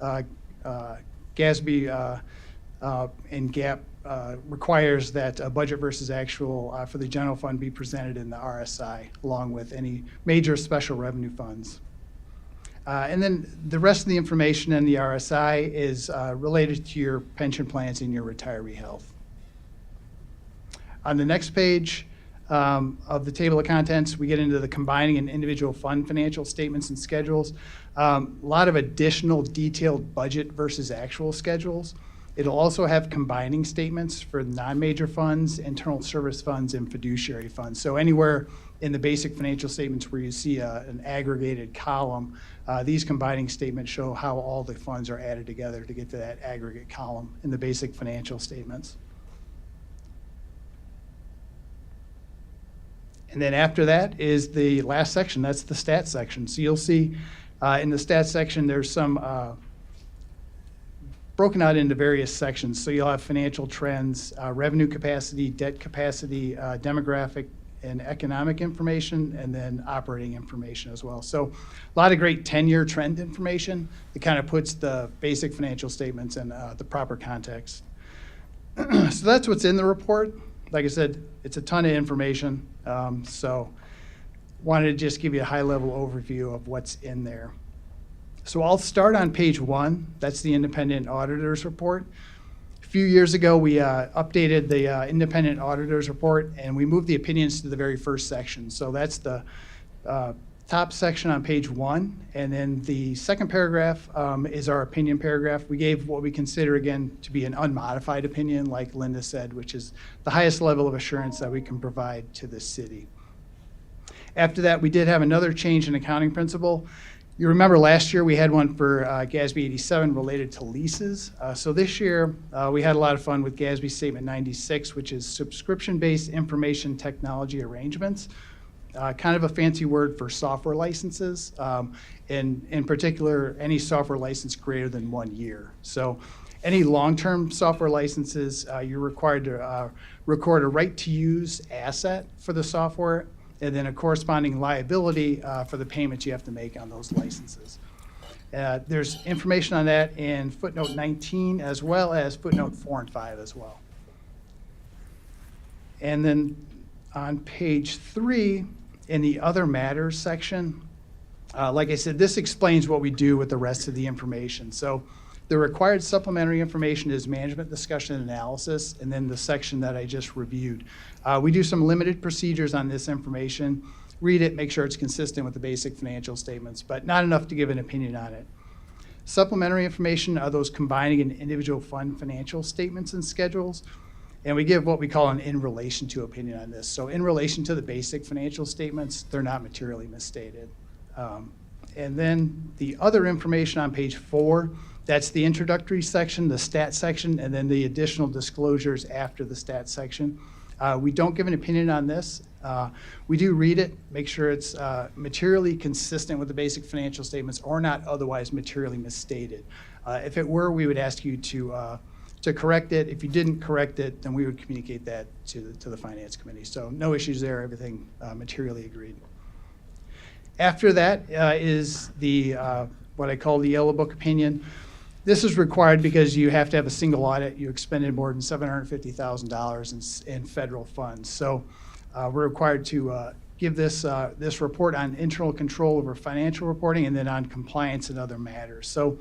GASB and GAAP requires that a budget versus actual for the general fund be presented in the RSI, along with any major special revenue funds. And then the rest of the information in the RSI is related to your pension plans and your retiree health. On the next page of the table of contents, we get into the combining and individual fund financial statements and schedules. A lot of additional detailed budget versus actual schedules. It'll also have combining statements for non-major funds, internal service funds, and fiduciary funds. So anywhere in the basic financial statements where you see an aggregated column, these combining statements show how all the funds are added together to get to that aggregate column in the basic financial statements. And then after that is the last section, that's the stats section. So you'll see in the stats section there's some broken out into various sections. So you'll have financial trends, revenue capacity, debt capacity, demographic and economic information, and then operating information as well. So a lot of great 10-year trend information that kind of puts the basic financial statements in the proper context. So that's what's in the report. Like I said, it's a ton of information. So wanted to just give you a high-level overview of what's in there. So I'll start on page 1. That's the independent auditor's report. A few years ago, we updated the independent auditor's report, and we moved the opinions to the very first section. So that's the top section on page 1. And then the second paragraph is our opinion paragraph. We gave what we consider, again, to be an unmodified opinion, like Linda said, which is the highest level of assurance that we can provide to the city. After that, we did have another change in accounting principle. You remember last year we had one for GASB 87 related to leases. So this year we had a lot of fun with GASB Statement 96, which is subscription-based information technology arrangements. Kind of a fancy word for software licenses, and in particular, any software license greater than 1 year. So any long-term software licenses, you're required to record a right-to-use asset for the software, and then a corresponding liability for the payments you have to make on those licenses. There's information on that in footnote 19, as well as footnote 4 and 5 as well. And then on page 3, in the other matters section, like I said, this explains what we do with the rest of the information. So the required supplementary information is management discussion and analysis, and then the section that I just reviewed. We do some limited procedures on this information. Read it, make sure it's consistent with the basic financial statements, but not enough to give an opinion on it. Supplementary information are those combining an individual fund financial statements and schedules, and we give what we call an in relation to opinion on this. So in relation to the basic financial statements, they're not materially misstated. And then the other information on page 4, that's the introductory section, the stat section, and then the additional disclosures after the stat section. We don't give an opinion on this. We do read it, make sure it's materially consistent with the basic financial statements or not otherwise materially misstated. If it were, we would ask you to correct it. If you didn't correct it, then we would communicate that to the Finance Committee. So no issues there, everything materially agreed. After that is the what I call the Yellow Book opinion. This is required because you have to have a single audit. You expended more than $750,000 in federal funds. So we're required to give this report on internal control over financial reporting and then on compliance and other matters. So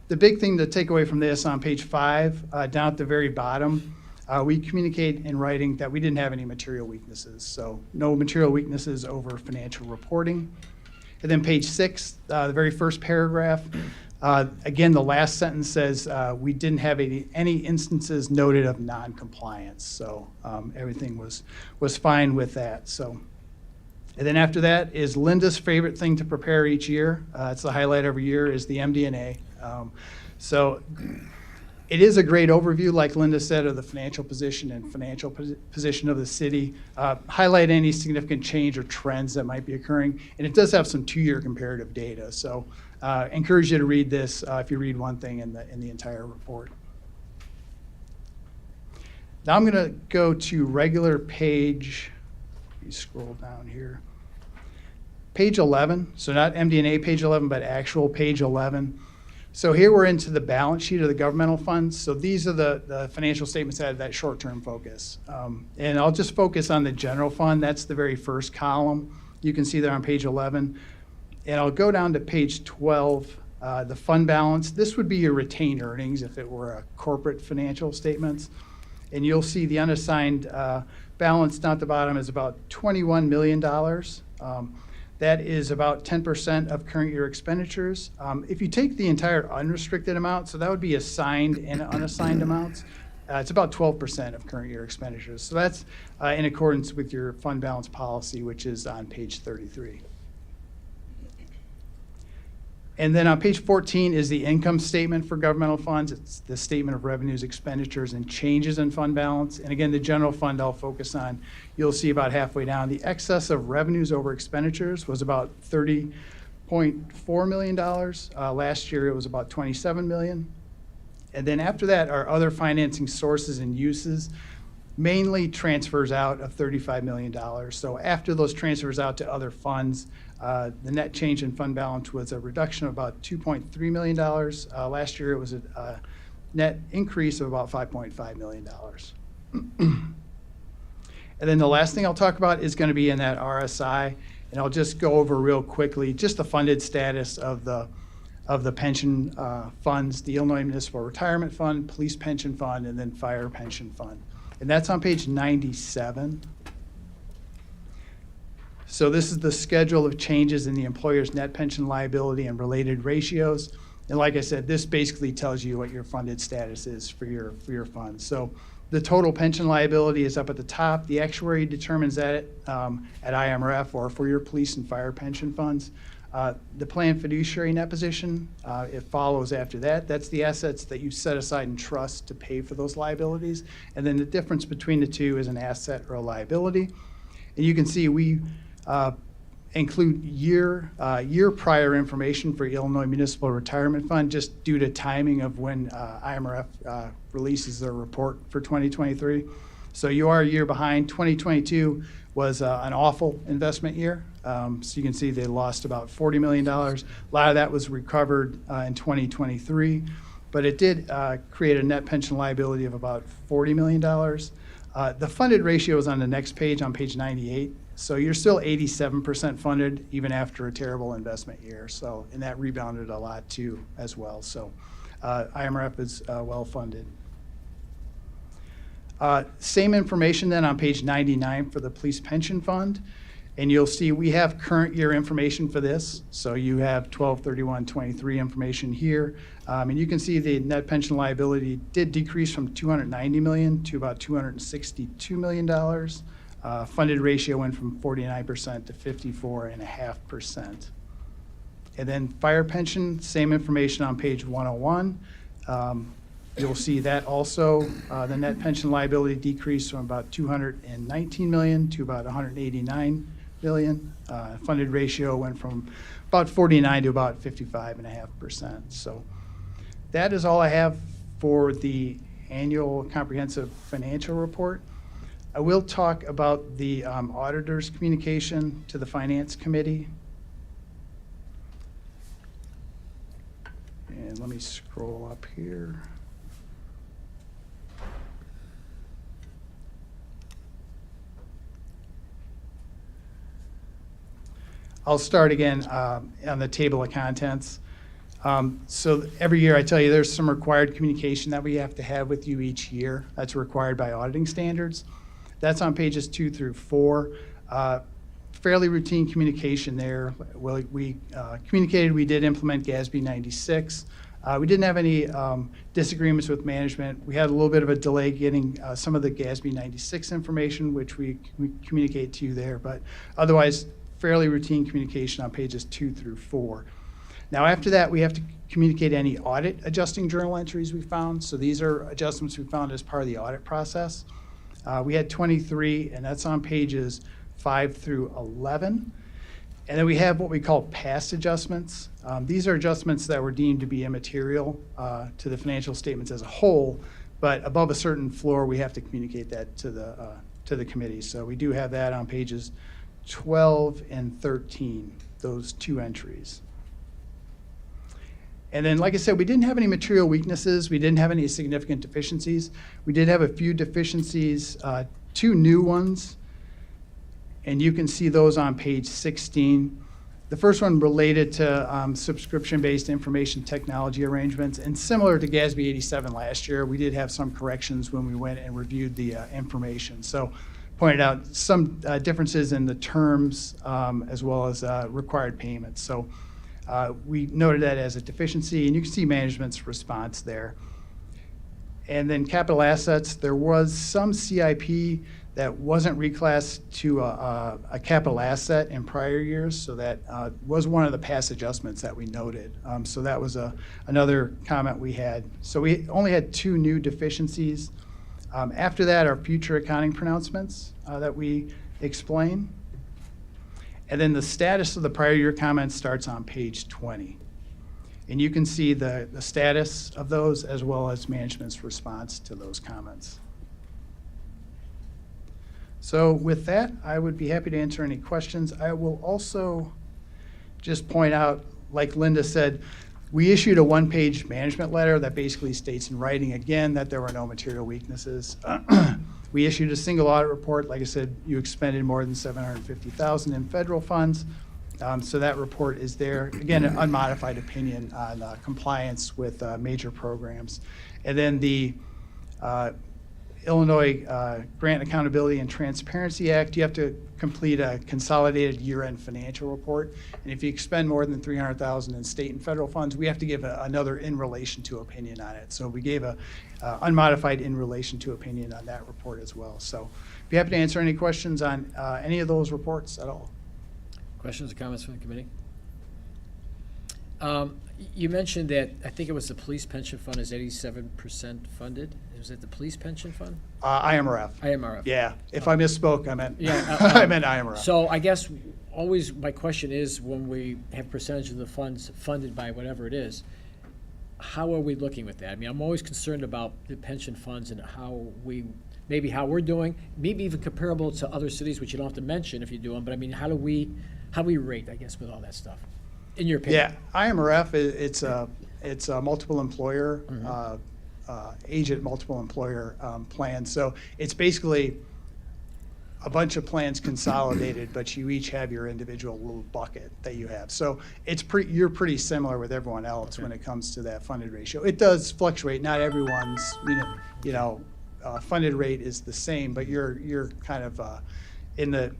the big thing to take away from this on page 5, down at the very bottom, we communicate in writing that we didn't have any material weaknesses. So no material weaknesses over financial reporting. And then page 6, the very first paragraph, again, the last sentence says we didn't have any instances noted of non-compliance. So everything was fine with that. So, and then after that is Linda's favorite thing to prepare each year. It's the highlight every year is the MD&A. So it is a great overview, like Linda said, of the financial position and financial position of the city. Highlight any significant change or trends that might be occurring. And it does have some 2-year comparative data. So encourage you to read this if you read one thing in the entire report. Now I'm going to go to regular page, let me scroll down here. Page 11, so not MD&A page 11, but actual page 11. So here we're into the balance sheet of the governmental funds. So these are the financial statements that have that short-term focus. And I'll just focus on the general fund. That's the very first column. You can see there on page 11. And I'll go down to page 12, the fund balance. This would be your retained earnings if it were a corporate financial statements. And you'll see the unassigned balance down at the bottom is about $21 million. That is about 10% of current year expenditures. If you take the entire unrestricted amount, so that would be assigned and unassigned amounts, it's about 12% of current year expenditures. So that's in accordance with your fund balance policy, which is on page 33. And then on page 14 is the income statement for governmental funds. It's the statement of revenues, expenditures, and changes in fund balance. And again, the general fund I'll focus on. You'll see about halfway down, the excess of revenues over expenditures was about $30.4 million. Last year, it was about $27 million. And then after that, our other financing sources and uses mainly transfers out of $35 million. So after those transfers out to other funds, the net change in fund balance was a reduction of about $2.3 million. Last year, it was a net increase of about $5.5 million. And then the last thing I'll talk about is going to be in that RSI, and I'll just go over real quickly just the funded status of the pension funds, the Illinois Municipal Retirement Fund, Police Pension Fund, and then Fire Pension Fund. And that's on page 97. So this is the schedule of changes in the employer's net pension liability and related ratios. And like I said, this basically tells you what your funded status is for your funds. So the total pension liability is up at the top. The actuary determines that at IMRF or for your police and fire pension funds. The planned fiduciary net position, it follows after that. That's the assets that you set aside in trust to pay for those liabilities. And then the difference between the two is an asset or a liability. And you can see we include year prior information for Illinois Municipal Retirement Fund just due to timing of when IMRF releases their report for 2023. So you are a year behind. 2022 was an awful investment year. So you can see they lost about $40 million. A lot of that was recovered in 2023, but it did create a net pension liability of about $40 million. The funded ratio is on the next page, on page 98. So you're still 87% funded even after a terrible investment year. So, and that rebounded a lot too as well. So IMRF is well funded. Same information then on page 99 for the Police Pension Fund. And you'll see we have current year information for this. So you have 12/31/23 information here. And you can see the net pension liability did decrease from $290 million to about $262 million. Funded ratio went from 49% to 54.5%. And then fire pension, same information on page 101. You'll see that also, the net pension liability decreased from about 219 million to about 189 million. Funded ratio went from about 49 to about 55.5%. So that is all I have for the annual comprehensive financial report. I will talk about the auditor's communication to the Finance Committee. And let me scroll up here. I'll start again on the table of contents. So every year I tell you there's some required communication that we have to have with you each year. That's required by auditing standards. That's on pages 2 through 4. Fairly routine communication there. Well, we communicated we did implement GASB 96. We didn't have any disagreements with management. We had a little bit of a delay getting some of the GASB 96 information, which we communicate to you there, but otherwise fairly routine communication on pages 2 through 4. Now after that, we have to communicate any audit adjusting journal entries we found. So these are adjustments we found as part of the audit process. We had 23, and that's on pages 5 through 11. And then we have what we call past adjustments. These are adjustments that were deemed to be immaterial to the financial statements as a whole, but above a certain floor, we have to communicate that to the committee. So we do have that on pages 12 and 13, those 2 entries. And then, like I said, we didn't have any material weaknesses. We didn't have any significant deficiencies. We did have a few deficiencies, 2 new ones, and you can see those on page 16. The first one related to subscription-based information technology arrangements, and similar to GASB 87 last year, we did have some corrections when we went and reviewed the information. So pointed out some differences in the terms as well as required payments. So we noted that as a deficiency, and you can see management's response there. And then capital assets, there was some CIP that wasn't reclassed to a capital asset in prior years, so that was one of the past adjustments that we noted. So that was another comment we had. So we only had 2 new deficiencies. After that, our future accounting pronouncements that we explain. And then the status of the prior year comments starts on page 20. And you can see the status of those as well as management's response to those comments. So with that, I would be happy to answer any questions. I will also just point out, like Linda said, we issued a 1-page management letter that basically states in writing again that there were no material weaknesses. We issued a single audit report. Like I said, you expended more than $750,000 in federal funds. So that report is there. Again, an unmodified opinion on compliance with major programs. And then the Illinois Grant Accountability and Transparency Act, you have to complete a consolidated year-end financial report. And if you expend more than $300,000 in state and federal funds, we have to give another in relation to opinion on it. So we gave a unmodified in relation to opinion on that report as well. So be happy to answer any questions on any of those reports at all. Questions or comments from the committee? You mentioned that, I think it was the police pension fund is 87% funded. Was it the police pension fund? IMRF. IMRF. Yeah. If I misspoke, I meant I meant IMRF. So I guess always my question is, when we have percentage of the funds funded by whatever it is, how are we looking with that? I mean, I'm always concerned about the pension funds and how we're doing, maybe even comparable to other cities, which you don't have to mention if you do them, but I mean, how do we rate, I guess, with all that stuff, in your opinion? Yeah, IMRF, it's a multiple employer, agent multiple employer plan. So it's basically a bunch of plans consolidated, but you each have your individual little bucket that you have. So you're pretty similar with everyone else when it comes to that funded ratio. It does fluctuate. Not everyone's funded rate is the same, but you're kind of in the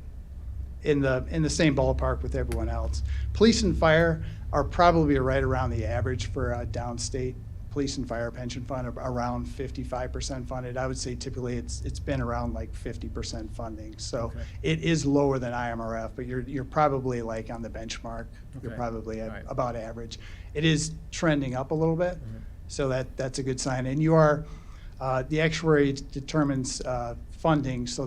same ballpark with everyone else. Police and fire are probably right around the average for a downstate police and fire pension fund, around 55% funded. I would say typically it's been around like 50% funding. So it is lower than IMRF, but you're probably like on the benchmark. You're probably at about average. It is trending up a little bit. So that's a good sign. And you are, the actuary determines funding, so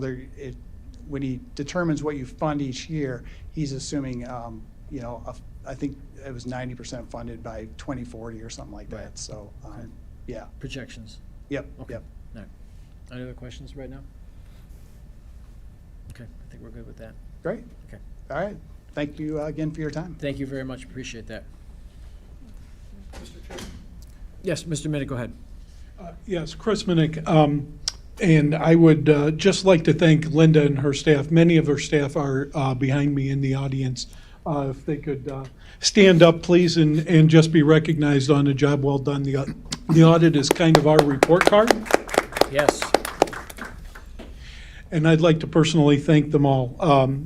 when he determines what you fund each year, he's assuming, I think it was 90% funded by 2040 or something like that. Right. So, yeah. Projections. Yep, Okay. yep. All right. Any other questions right now? Okay, I think we're good with that. Great. Okay. All right. Thank you again for your time. Thank you very much, appreciate that. Yes, Mr. Minnick, go ahead. Yes, Chris Minnick. And I would just like to thank Linda and her staff. Many of her staff are behind me in the audience. If they could stand up, please, and just be recognized on a job well done. The audit is kind of our report card, Yes. and I'd like to personally thank them all.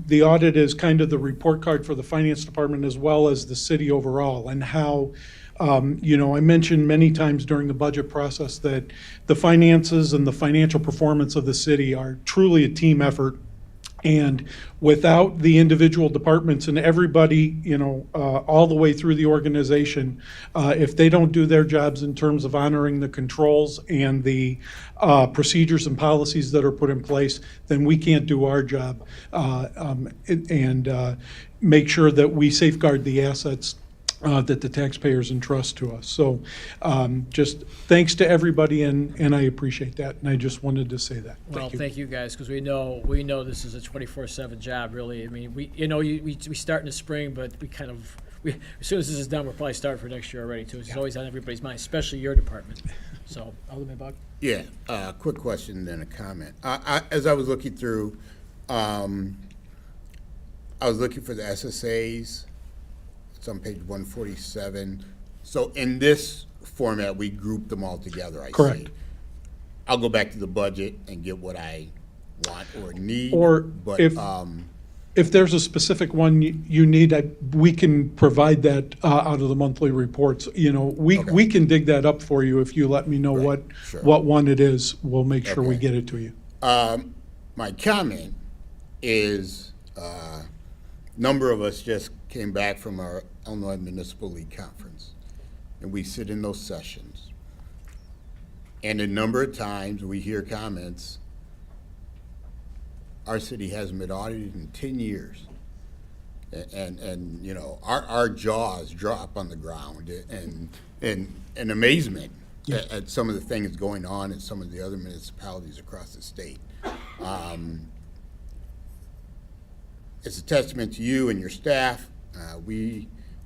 The audit is kind of the report card for the finance department as well as the city overall, and how I mentioned many times during the budget process that the finances and the financial performance of the city are truly a team effort. And without the individual departments and everybody, all the way through the organization, if they don't do their jobs in terms of honoring the controls and the procedures and policies that are put in place, then we can't do our job and make sure that we safeguard the assets that the taxpayers entrust to us. So just thanks to everybody, and I appreciate that, and I just wanted to say that. Well, Thank you. thank you guys, because we know this is a 24/7 job, really. I mean, we start in the spring, but as soon as this is done, we'll probably start for next year already, too. It's always on everybody's mind, especially your department. So, Alderman Bug? Yeah, quick question, then a comment. As I was looking through, I was looking for the SSAs. It's on page 147. So in this format, we grouped them all together, I see. Correct. I'll go back to the budget and get what I want or need. Or but, if there's a specific one you need, we can provide that out of the monthly reports. We can dig that up for you if you let me know Right, sure. what one it is. We'll make sure we Okay. get it to you. My comment is, number of us just came back from our Illinois Municipal League Conference, and we sit in those sessions. And a number of times we hear comments, our city hasn't been audited in 10 years. And our jaws drop on the ground in amazement at some of the things going on in some of the other municipalities across the state. It's a testament to you and your staff.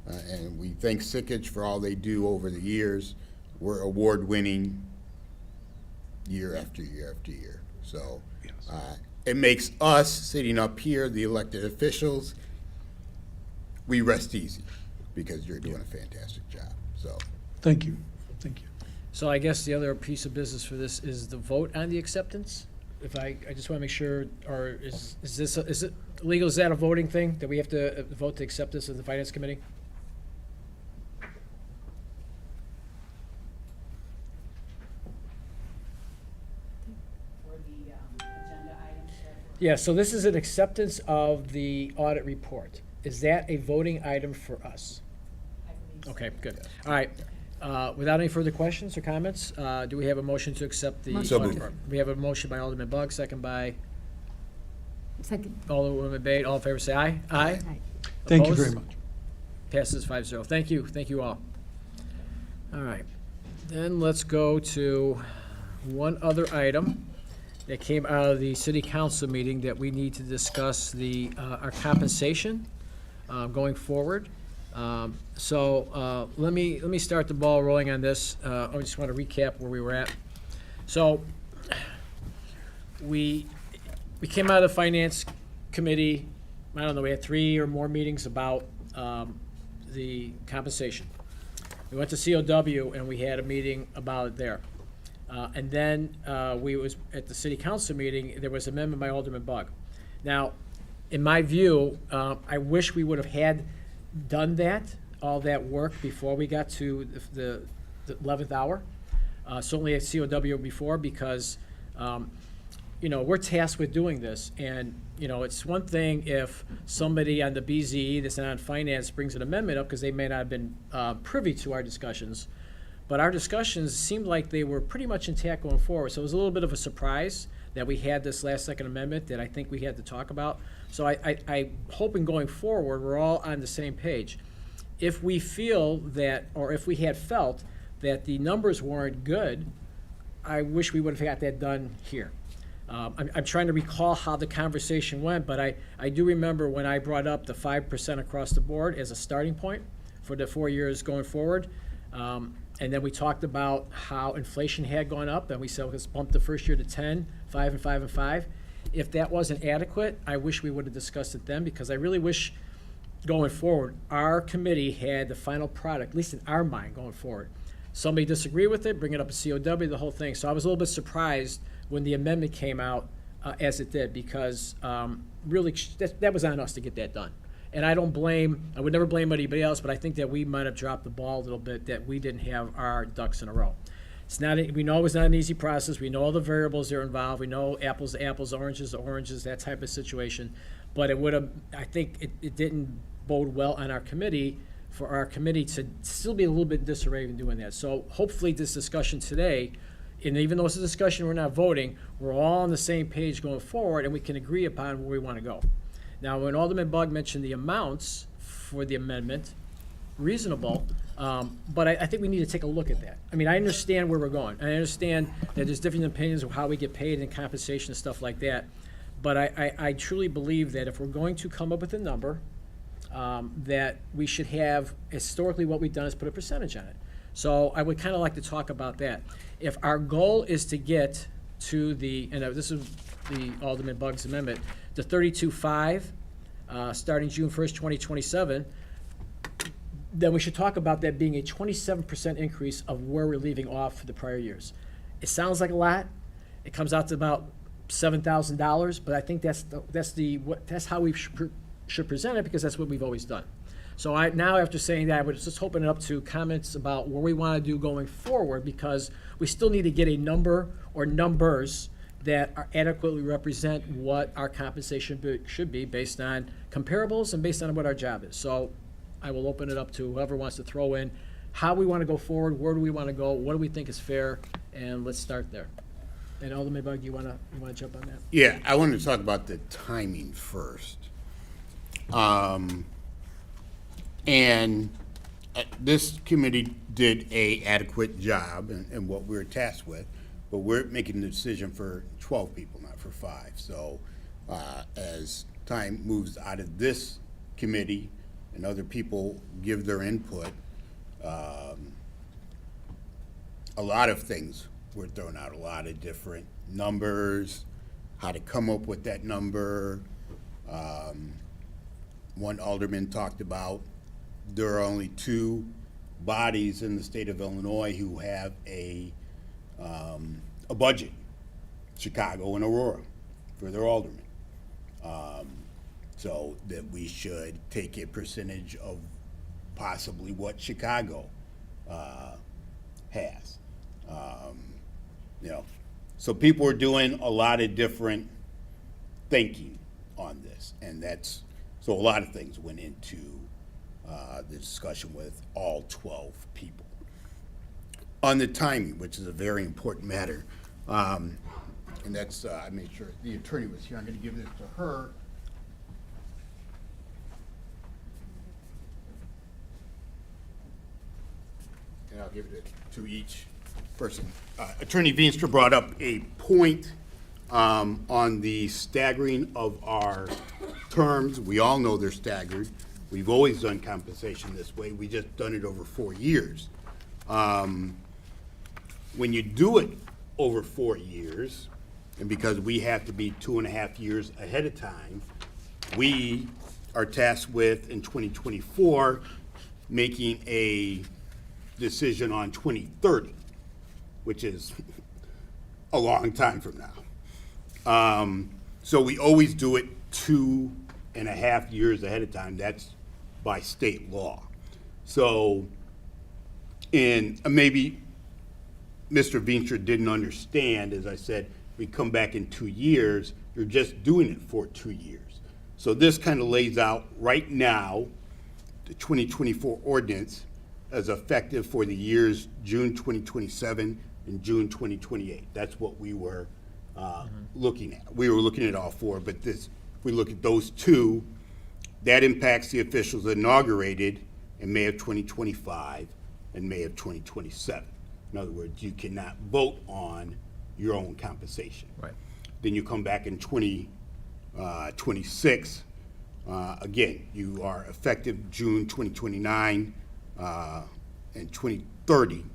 And we thank Sickage for all they do over the years. We're award-winning year after year after year. So it makes us sitting up here, the elected officials, we rest easy because you're doing a fantastic job. So Thank you. Thank you. So I guess the other piece of business for this is the vote on the acceptance. I just want to make sure, or is it legal? Is that a voting thing, that we have to vote to accept this as the Finance Committee? Yeah, so this is an acceptance of the audit report. Is that a voting item for us? Okay, good. All right. Without any further questions or comments, do we have a motion to accept the Motion. audit report? We have a motion by Alderman Bug, second by Second. Alderwoman Bate. All in favor, say aye. Aye. Aye. Thank you Opposed? very much. Passes 5-0. Thank you all. All right. Then let's go to one other item that came out of the city council meeting that we need to discuss our compensation going forward. So let me start the ball rolling on this. I just want to recap where we were at. So we came out of the finance committee. I don't know, we had 3 or more meetings about the compensation. We went to COW and we had a meeting about it there. And then we was at the city council meeting, there was an amendment by Alderman Bug. Now, in my view, I wish we would have done all that work before we got to the 11th hour. Certainly at COW before, because we're tasked with doing this, and it's one thing if somebody on the BZE that's not on finance brings an amendment up because they may not have been privy to our discussions. but our discussions seemed like they were pretty much intact going forward. So it was a little bit of a surprise that we had this last second amendment that I think we had to talk about. So I hope in going forward, we're all on the same page. If we feel that, or if we had felt that the numbers weren't good, I wish we would have got that done here. I'm trying to recall how the conversation went, but I do remember when I brought up the 5% across the board as a starting point for the 4 years going forward. And then we talked about how inflation had gone up, and we said, let's bump the first year to 10, 5 and 5 and 5. If that wasn't adequate, I wish we would have discussed it then, because I really wish going forward, our committee had the final product, at least in our mind going forward. Somebody disagree with it, bring it up at COW, the whole thing. So I was a little bit surprised when the amendment came out as it did, because really that was on us to get that done. And I would never blame anybody else, but I think that we might have dropped the ball a little bit, that we didn't have our ducks in a row. We know it was not an easy process. We know all the variables that are involved. We know apples to apples, oranges to oranges, that type of situation. But I think it didn't bode well on our committee, for our committee to still be a little bit in disarray in doing that. So hopefully this discussion today, and even though it's a discussion, we're not voting, we're all on the same page going forward, and we can agree upon where we want to go. Now, when Alderman Bug mentioned the amounts for the amendment, reasonable, but I think we need to take a look at that. I mean, I understand where we're going. I understand that there's different opinions of how we get paid and compensation and stuff like that. But I truly believe that if we're going to come up with a number, that we should have, historically what we've done is put a percentage on it. So I would kind of like to talk about that. If our goal is to get to this is the Alderman Bug's amendment, the 32.5, starting June 1st, 2027, then we should talk about that being a 27% increase of where we're leaving off for the prior years. It sounds like a lot. It comes out to about $7,000, but I think that's how we should present it, because that's what we've always done. So now after saying that, I would just open it up to comments about what we want to do going forward, because we still need to get a number or numbers that are adequately represent what our compensation should be based on comparables and based on what our job is. So I will open it up to whoever wants to throw in how we want to go forward, where do we want to go, what do we think is fair, and let's start there. And Alderman Bug, you want to jump on that? Yeah, I wanted to talk about the timing first. And this committee did a adequate job in what we were tasked with, but we're making the decision for 12 people, not for 5. So as time moves out of this committee and other people give their input, a lot of things were thrown out, a lot of different numbers, how to come up with that number. One alderman talked about there are only 2 bodies in the state of Illinois who have a budget, Chicago and Aurora, for their aldermen. So that we should take a percentage of possibly what Chicago has. So people are doing a lot of different thinking on this, and so a lot of things went into the discussion with all 12 people. On the timing, which is a very important matter, and that's, I made sure the attorney was here. I'm going to give this to her. And I'll give it to each person. Attorney Veenstra brought up a point on the staggering of our terms. We all know they're staggered. We've always done compensation this way. We just done it over 4 years. When you do it over 4 years, and because we have to be 2.5 years ahead of time, we are tasked with, in 2024, making a decision on 2030, which is a long time from now. So we always do it 2.5 years ahead of time. That's by state law. So, and maybe Mr. Veenstra didn't understand, as I said, we come back in 2 years, you're just doing it for 2 years. So this kind of lays out right now the 2024 ordinance as effective for the years June 2027 and June 2028. That's what we were looking at. We were looking at all four, but this, if we look at those two, that impacts the officials inaugurated in May of 2025 and May of 2027. In other words, you cannot vote on your own compensation. Right. Then you come back in 2026. Again, you are effective June 2029 and 2030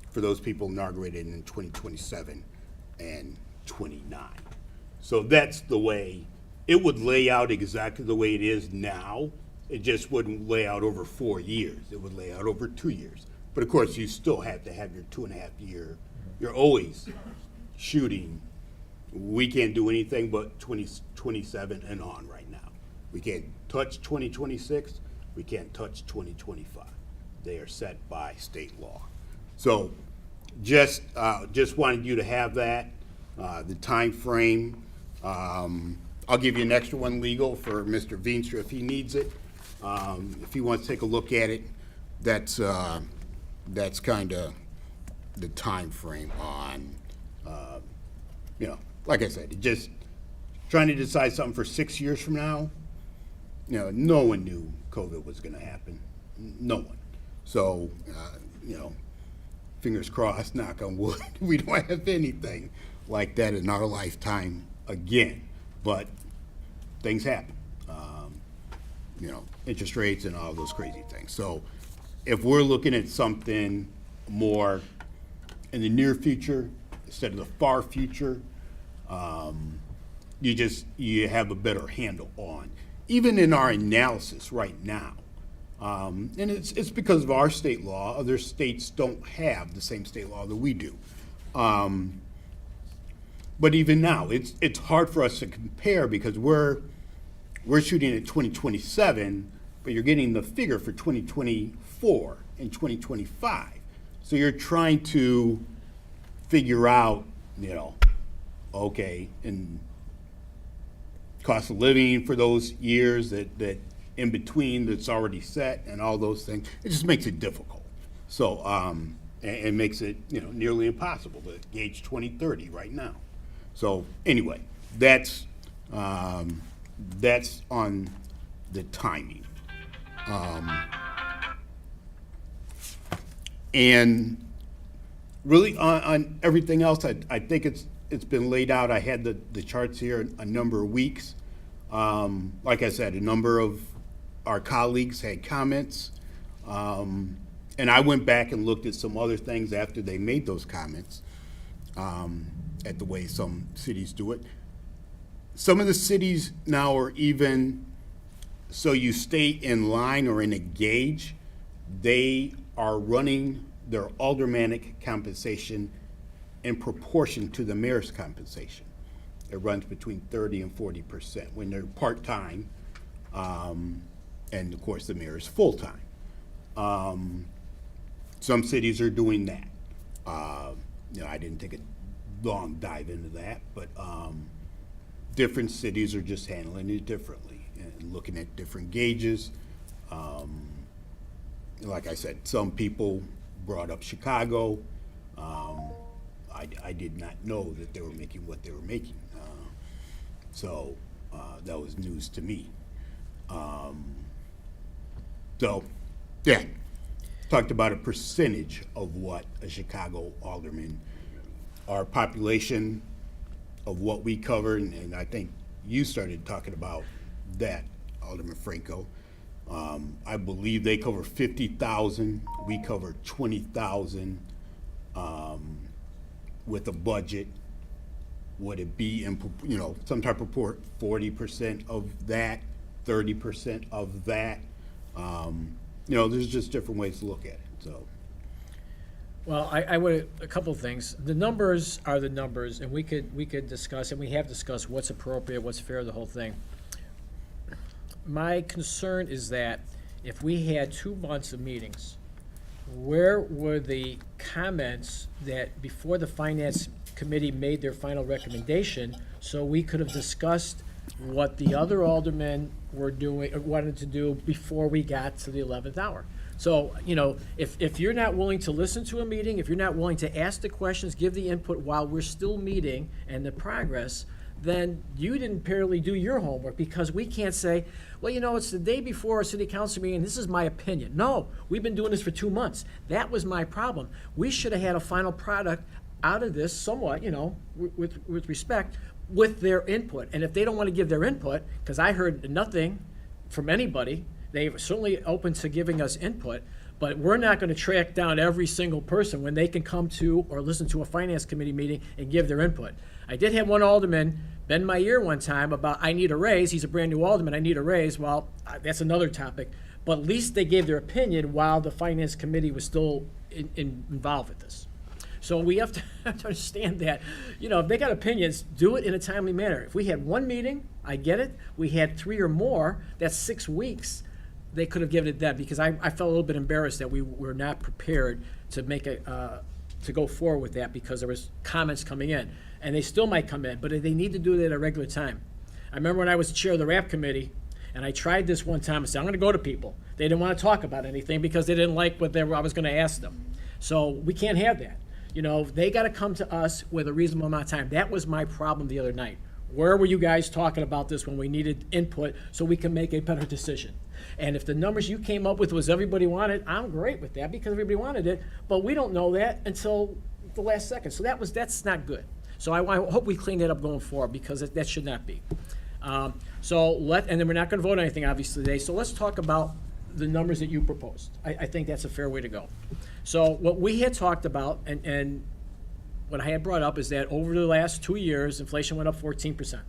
for those people inaugurated in 2027 and 29. So that's the way it would lay out, exactly the way it is now. It just wouldn't lay out over 4 years. It would lay out over 2 years. But of course, you still have to have your 2.5 year. You're always shooting. We can't do anything but 2027 and on right now. We can't touch 2026. We can't touch 2025. They are set by state law. So just wanted you to have that, the time frame. I'll give you an extra one legal for Mr. Veenstra if he needs it. If he wants to take a look at it, that's kind of the time frame on, like I said, just trying to decide something for 6 years from now. No one knew COVID was going to happen. No one. So, fingers crossed, knock on wood, we don't have anything like that in our lifetime again. But things happen. Interest rates and all those crazy things. So if we're looking at something more in the near future instead of the far future, you have a better handle on. Even in our analysis right now, and it's because of our state law. Other states don't have the same state law that we do. But even now, it's hard for us to compare because we're shooting at 2027, but you're getting the figure for 2024 and 2025. So you're trying to figure out, okay, and cost of living for those years that in between that's already set and all those things. It just makes it difficult. So, and makes it, nearly impossible to gauge 2030 right now. So anyway, that's on the timing. And really on everything else, I think it's been laid out. I had the charts here a number of weeks. Like I said, a number of our colleagues had comments. And I went back and looked at some other things after they made those comments, at the way some cities do it. Some of the cities now are even, so you stay in line or in a gauge, they are running their aldermanic compensation in proportion to the mayor's compensation. It runs between 30 and 40% when they're part-time, and of course the mayor is full-time. Some cities are doing that. I didn't take a long dive into that, but different cities are just handling it differently and looking at different gauges. Like I said, some people brought up Chicago. I did not know that they were making what they were making. So that was news to me. So, yeah, talked about a percentage of what a Chicago alderman, our population of what we cover, and I think you started talking about that, Alderman Franco. I believe they cover 50,000, we cover 20,000 with a budget. Would it be in, some type of 40% of that, 30% of that? There's just different ways to look at it, so. Well, I would, a couple of things. The numbers are the numbers, and we could discuss, and we have discussed what's appropriate, what's fair, the whole thing. My concern is that if we had 2 months of meetings, where were the comments that before the Finance Committee made their final recommendation, so we could have discussed what the other aldermen were doing, or wanted to do before we got to the 11th hour? So, if you're not willing to listen to a meeting, if you're not willing to ask the questions, give the input while we're still meeting and the progress, then you didn't apparently do your homework, because we can't say, well, it's the day before a city council meeting, this is my opinion. No, we've been doing this for 2 months. That was my problem. We should have had a final product out of this somewhat, with respect, with their input. And if they don't want to give their input, because I heard nothing from anybody, they're certainly open to giving us input, but we're not going to track down every single person when they can come to or listen to a finance committee meeting and give their input. I did have one alderman bend my ear one time about, I need a raise. He's a brand new alderman, I need a raise. Well, that's another topic. But at least they gave their opinion while the finance committee was still involved with this. So we have to understand that, if they got opinions, do it in a timely manner. If we had one meeting, I get it. We had 3 or more, that's 6 weeks. They could have given it then, because I felt a little bit embarrassed that we were not prepared to to go forward with that, because there was comments coming in, and they still might come in, but they need to do it at a regular time. I remember when I was chair of the RAP committee, and I tried this one time. I said, I'm going to go to people. They didn't want to talk about anything because they didn't like what I was going to ask them. So we can't have that. They got to come to us with a reasonable amount of time. That was my problem the other night. Where were you guys talking about this when we needed input so we can make a better decision? And if the numbers you came up with was everybody wanted, I'm great with that, because everybody wanted it, but we don't know that until the last second. So that's not good. So I hope we clean that up going forward, because that should not be. And then we're not going to vote on anything, obviously, today. So let's talk about the numbers that you proposed. I think that's a fair way to go. So what we had talked about, and what I had brought up, is that over the last 2 years, inflation went up 14%.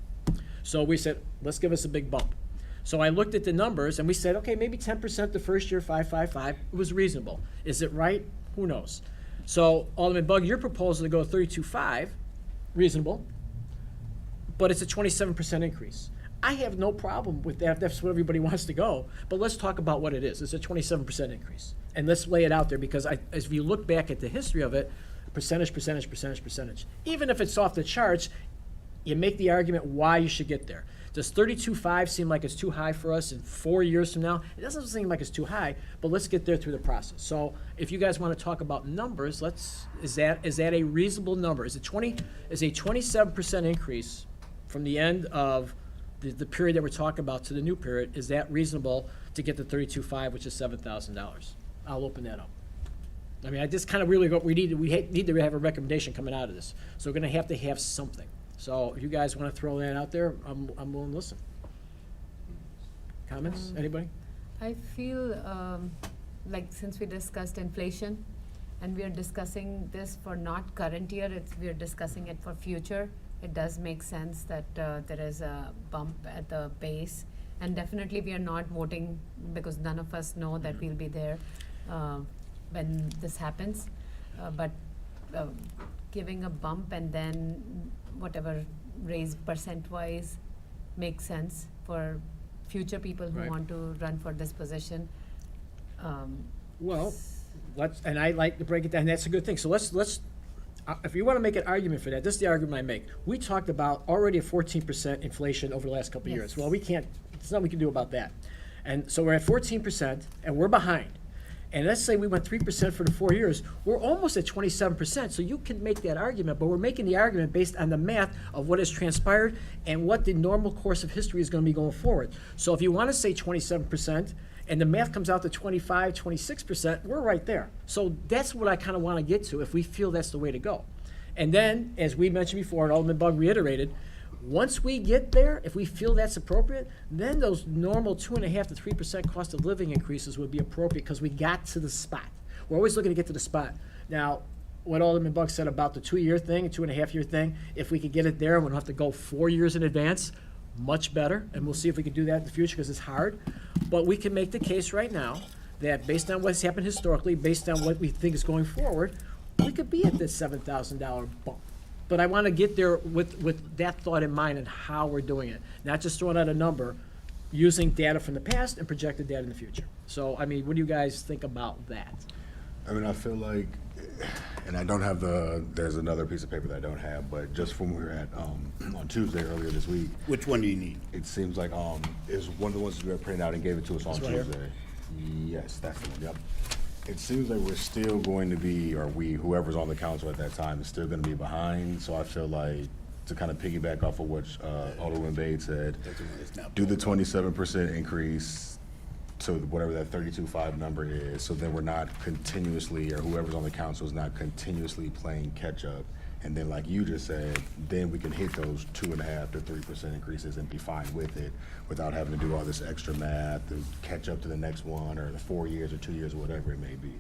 So we said, let's give us a big bump. So I looked at the numbers, and we said, okay, maybe 10% the first year, 5.55. It was reasonable. Is it right? Who knows? So Alderman Bug, your proposal to go 32.5, reasonable, but it's a 27% increase. I have no problem with that if that's what everybody wants to go, but let's talk about what it is. It's a 27% increase. And let's lay it out there, because as you look back at the history of it, percentage. Even if it's off the charts, you make the argument why you should get there. Does 32.5 seem like it's too high for us in 4 years from now? It doesn't seem like it's too high, but let's get there through the process. So if you guys want to talk about numbers, is that a reasonable number? Is a 27% increase from the end of the period that we're talking about to the new period, is that reasonable to get to 32.5, which is $7,000? I'll open that up. I mean, I just kind of really we need to have a recommendation coming out of this. So we're going to have something. So if you guys want to throw that out there, I'm willing to listen. Comments? Anybody? I feel like, since we discussed inflation, and we are discussing this for not current year, we are discussing it for future, it does make sense that there is a bump at the base. And definitely we are not voting because none of us know that we'll be there when this happens. But giving a bump and then whatever raise percent-wise makes sense for future people who Right. want to run for this position. Well, and I like to break it down. That's a good thing. So let's if you want to make an argument for that, this is the argument I make. We talked about already a 14% inflation over the last couple of years. Yes. Well, there's nothing we can do about that. And so we're at 14%, and we're behind. And let's say we went 3% for the 4 years, we're almost at 27%. So you can make that argument, but we're making the argument based on the math of what has transpired and what the normal course of history is going to be going forward. So if you want to say 27%, and the math comes out to 25, 26%, we're right there. So that's what I kind of want to get to, if we feel that's the way to go. And then, as we mentioned before, and Alderman Bug reiterated, once we get there, if we feel that's appropriate, then those normal 2.5% to 3% cost of living increases would be appropriate, because we got to the spot. We're always looking to get to the spot. Now, what Alderman Bug said about the 2-year thing, 2.5-year thing, if we could get it there, we don't have to go 4 years in advance, much better, and we'll see if we can do that in the future, because it's hard. But we can make the case right now that based on what's happened historically, based on what we think is going forward, we could be at this $7,000 bump. But I want to get there with that thought in mind and how we're doing it, not just throwing out a number, using data from the past and projected data in the future. So, I mean, what do you guys think about that? I mean, I feel like, and I don't have there's another piece of paper that I don't have, but just from where we were at on Tuesday earlier this week, Which one do you need? it seems like is one of the ones that we were printing out and gave it to us on This one here? Tuesday. Yes, that's the one, yep. It seems like we're still going to be, or we, whoever's on the council at that time, is still gonna be behind. So I feel like, to kind of piggyback off of what Alderman Bade said, do the 27% increase to whatever that 32.5 number is, so then we're not continuously, or whoever's on the council is not continuously playing catch-up. And then, like you just said, then we can hit those 2.5% to 3% increases and be fine with it without having to do all this extra math to catch up to the next one, or the 4 years or 2 years or whatever it may be.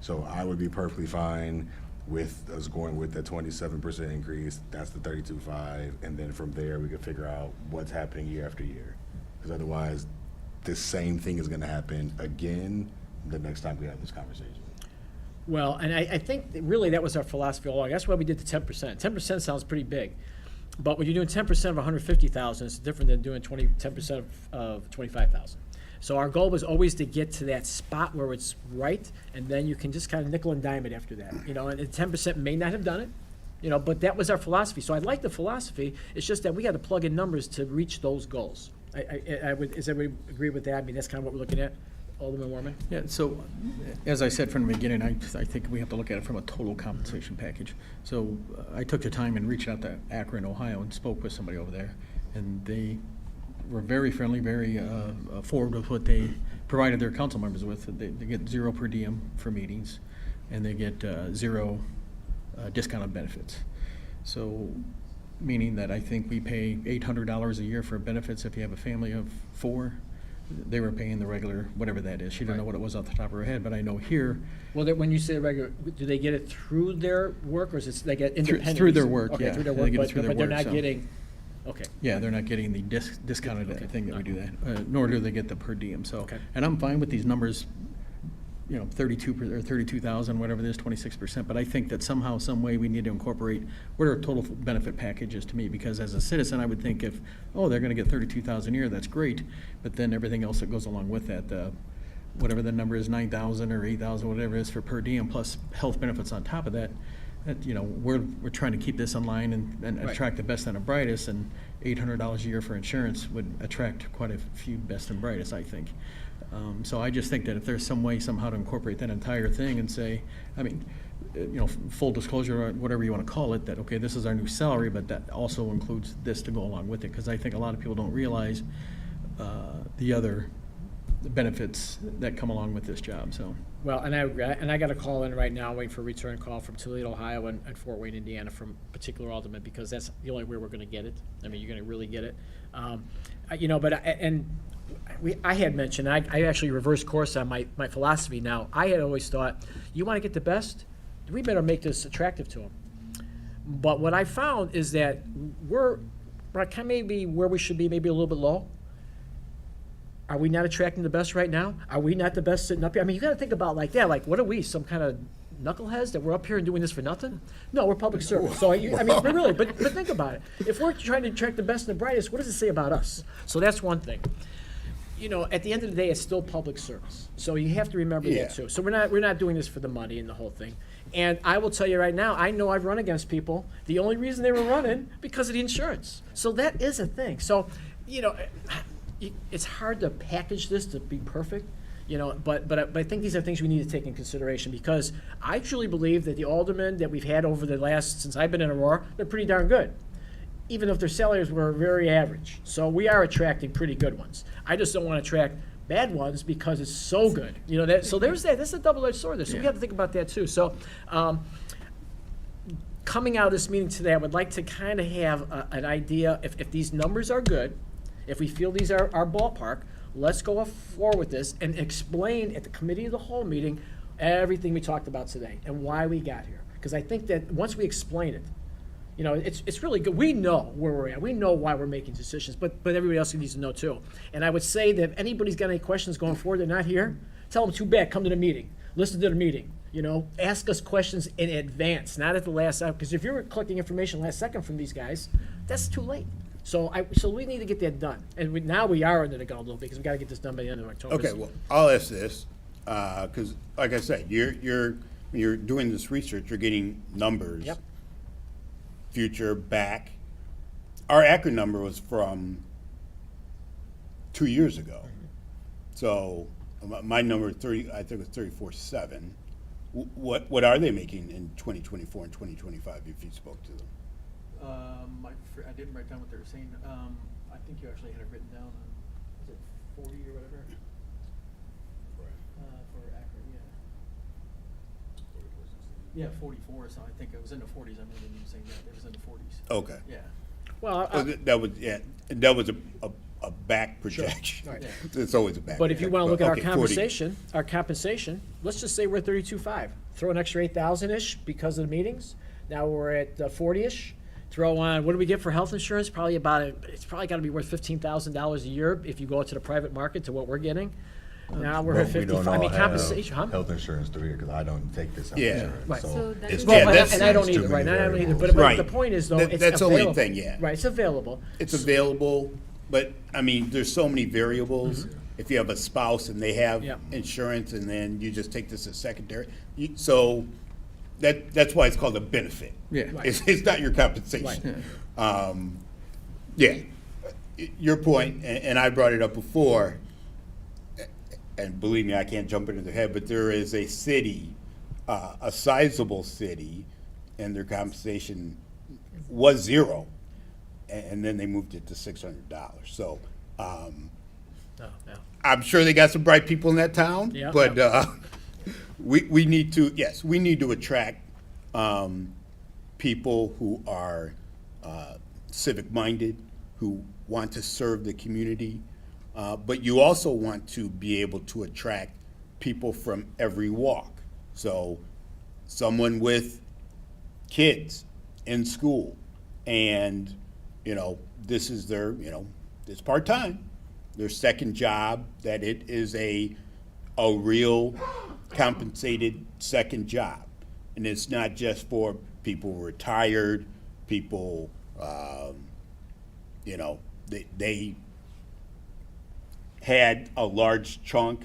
So I would be perfectly fine with us going with the 27% increase. That's the 32.5, and then from there we can figure out what's happening year after year. Because otherwise, the same thing is going to happen again the next time we have this conversation. Well, and I think that really that was our philosophy all along. That's why we did the 10%. 10% sounds pretty big. But when you're doing 10% of 150,000, it's different than doing 10% of 25,000. So our goal was always to get to that spot where it's right, and then you can just kind of nickel and dime it after that. You know, and 10% may not have done it, you know, but that was our philosophy. So I like the philosophy. It's just that we had to plug in numbers to reach those goals. I would, does everybody agree with that? I mean, that's kind of what we're looking at. Alderman Warman? Yeah, so, as I said from the beginning, I think we have to look at it from a total compensation package. So, I took the time and reached out to Akron, Ohio, and spoke with somebody over there, and they were very friendly, very forward with what they provided their council members with. They get 0 per diem for meetings, and they get 0 discounted benefits. So, meaning that I think we pay $800 a year for benefits if you have a family of 4. They were paying the regular, whatever that is. She didn't know what it was off the top of her head, but I know here. Well, when you say regular, do they get it through their work, or is it they get independent? Through their work, Okay, yeah. through their They work, get it through their but they're work, not so. getting, okay. Yeah, they're not getting the discounted thing that we do that, nor do they get the per diem, so. Okay. And I'm fine with these numbers, you know, 32,000, whatever it is, 26%, but I think that somehow, some way, we need to incorporate what our total benefit package is to me, because as a citizen, I would think if, oh, they're gonna get 32,000 a year, that's great, but then everything else that goes along with that, whatever the number is, 9,000 or 8,000, whatever it is for per diem, plus health benefits on top of that, you know, we're trying to keep this in line and Right. attract the best and the brightest, and $800 a year for insurance would attract quite a few best and brightest, I think. So I just think that if there's some way somehow to incorporate that entire thing and say, I mean, you know, full disclosure, or whatever you want to call it, that, okay, this is our new salary, but that also includes this to go along with it, because I think a lot of people don't realize the other benefits that come along with this job, so. Well, and I got a call in right now, waiting for a return call from Toledo, Ohio, and Fort Wayne, Indiana, from particular aldermen, because that's the only way we're gonna get it. I mean, you're gonna really get it. You know, but, I had mentioned, I actually reversed course on my philosophy now. I had always thought, you want to get the best? We better make this attractive to them. But what I found is that we're kind of maybe where we should be, maybe a little bit low. Are we not attracting the best right now? Are we not the best sitting up here? I mean, you got to think about like that. Like, what are we, some kind of knuckleheads that we're up here and doing this for nothing? No, we're public service. So, I mean, but really, but think about it. If we're trying to attract the best and the brightest, what does it say about us? So that's one thing. You know, at the end of the day, it's still public service. So you have to remember that too. So we're not doing this for the money and the whole thing. And I will tell you right now, I know I've run against people. The only reason they were running because of the insurance. So that is a thing. So, you know, it's hard to package this to be perfect. You know, but I think these are things we need to take in consideration, because I truly believe that the aldermen that we've had over the last, since I've been in Aurora, they're pretty darn good, even if their salaries were very average. So we are attracting pretty good ones. I just don't want to attract bad ones because it's so good. You know, so there's that. That's a double-edged sword there. So we have to think about that too. So coming out of this meeting today, I would like to kind of have an idea, if these numbers are good, if we feel these are our ballpark, let's go forward with this and explain at the committee of the whole meeting everything we talked about today and why we got here. Because I think that once we explain it, you know, it's really good. We know where we're at. We know why we're making decisions, but everybody else needs to know too. And I would say that if anybody's got any questions going forward, they're not here, tell them too bad, come to the meeting, listen to the meeting, you know, ask us questions in advance, not at the last second. Because if you're collecting information last second from these guys, that's too late. So we need to get that done. And now we are under the gun a little bit, because we got to get this done by the end of October. Okay, well, I'll ask this, because like I said, you're doing this research, you're getting numbers. Yep. Future back. Our Akron number was from 2 years ago. So my number 30, I think it was 34.7. What are they making in 2024 and 2025 if you spoke to them? I didn't write down what they were saying. I think you actually had it written down on, was it 40 or whatever? For Akron, yeah. Yeah, 44, so I think it was in the 40s. I remember you saying that. It was in the 40s. Okay. Yeah. Well, That was a back projection. Right. It's always a back. but if you want to look at projection. Okay, our compensation, let's just say we're 32.5. Throw an extra 8,000-ish because of the meetings. Now we're at 40-ish. Throw on, what do we get for health insurance? Probably it's probably got to be worth $15,000 a year if you go to the private market to what we're getting. Now we're at But we 55. don't I all mean, have compensation, huh? health insurance through here, because I don't take this health Yeah. insurance. Right. So that is- Well, Yeah, but- that's- and I don't There's too either, right? many I don't either. variables. But Right. the point is, though, That- it's that's the only available. thing, yeah. Right, it's available. It's available, but, I mean, there's so many variables. If you have a spouse and they have Yeah. insurance, and then you just take this as secondary, so that's why it's called a benefit. Yeah. Right. It's not your compensation. Yeah, your point, and I brought it up before, and believe me, I can't jump into their head, but there is a city, a sizable city, and their compensation was zero, and then they moved it to $600. So, Oh, yeah. I'm sure they got some bright people in that town, Yeah. but we need to, yes, we need to attract people who are civic-minded, who want to serve the community, but you also want to be able to attract people from every walk. So someone with kids in school, and, this is their, it's part-time, their second job, that it is a real compensated second job. And it's not just for people retired, people, they had a large chunk,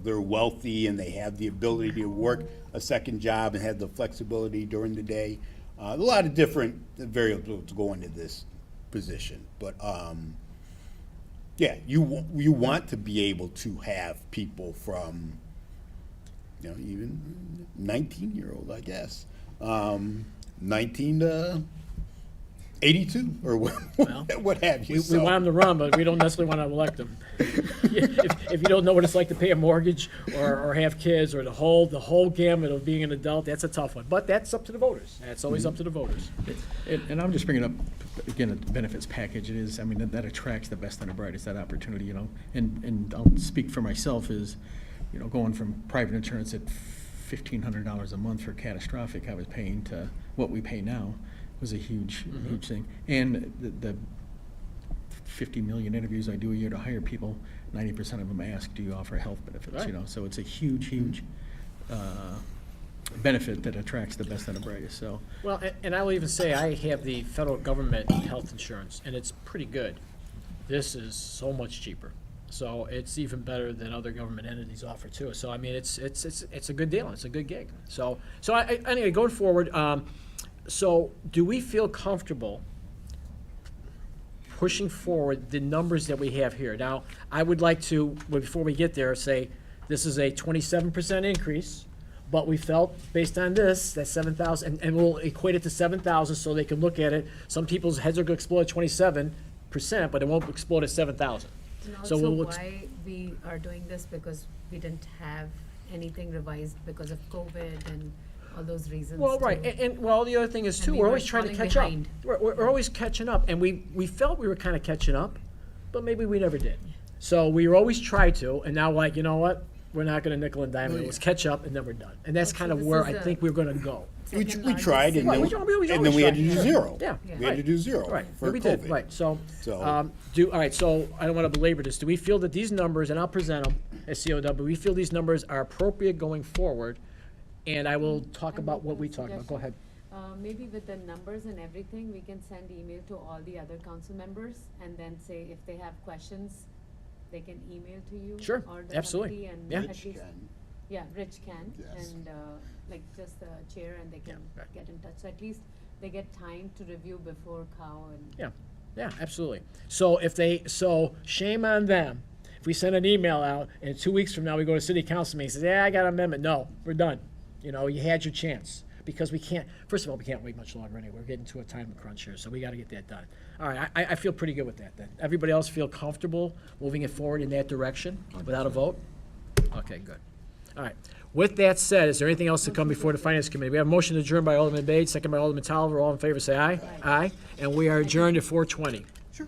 they're wealthy and they have the ability to work a second job and have the flexibility during the day. A lot of different variables go into this position, but yeah, you want to be able to have people from, even 19-year-old, I guess, 19 to 82 or what have you. We want them to run, but we don't necessarily want to elect them. If you don't know what it's like to pay a mortgage or have kids or the whole gamut of being an adult, that's a tough one. But that's up to the voters. That's always up to the voters. And I'm just bringing up, again, the benefits package. It is, I mean, that attracts the best and the brightest, that opportunity, And I'll speak for myself is, going from private insurance at $1,500 a month for catastrophic I was paying to what we pay now was a huge thing. And the 50 million interviews I do a year to hire people, 90% of them ask, do you offer health benefits? Right. So it's a huge benefit that attracts the best and the brightest, so. Well, and I will even say, I have the federal government health insurance, and it's pretty good. This is so much cheaper. So it's even better than other government entities offer too. So, I mean, it's a good deal. It's a good gig. So anyway, going forward, so do we feel comfortable pushing forward the numbers that we have here? Now, I would like to, before we get there, say this is a 27% increase, but we felt based on this, that 7,000, and we'll equate it to 7,000 so they can look at it. Some people's heads are going to explode at 27%, but it won't explode at 7,000. And So also we'll why we are doing this, because we didn't have anything revised because of COVID and all those reasons. Well, right, too. and well, the other thing is And too, we we're were always trying to falling catch up. behind. We're always catching up, and we felt we were kind of catching up, but maybe we never did. So we always try to, and now like, you know what? We're not gonna nickel and dime it. Let's catch up, and then we're done. And that's So kind of this where is I a- think we're gonna go. We Second tried, and largest then, Right, we and then we had to do always try. zero. Yeah, We had to do zero Right, for we COVID. did, right, so, So- all right, so I don't wanna belabor this. Do we feel that these numbers, and I'll present them as COW, we feel these numbers are appropriate going forward? And I will talk about what we talked about. Go ahead. Maybe with the numbers and everything, we can send email to all the other council members and then say if they have questions, they can email to you. Sure, or the absolutely. committee and Yeah. at Rich least- can. Yeah, Rich can, Yes. and like just the chair, and they can Yeah, right. get in touch. So at least they get time to review before Cow and. Yeah, absolutely. So shame on them. If we send an email out and 2 weeks from now we go to city council meeting and says, yeah, I got an amendment. No, we're done. You know, you had your chance. Because we can't, first of all, we can't wait much longer anyway. We're getting to a time crunch here, so we got to get that done. All right, I feel pretty good with that then. Everybody else feel comfortable moving it forward in that direction without a vote? Okay, good. All right. With that said, is there anything else to come before the Finance Committee? We have a motion to adjourn by Alderman Bade, second by Alderman Tolliver. All in favor, say aye. Aye. And we are adjourned at 4:20. Sure.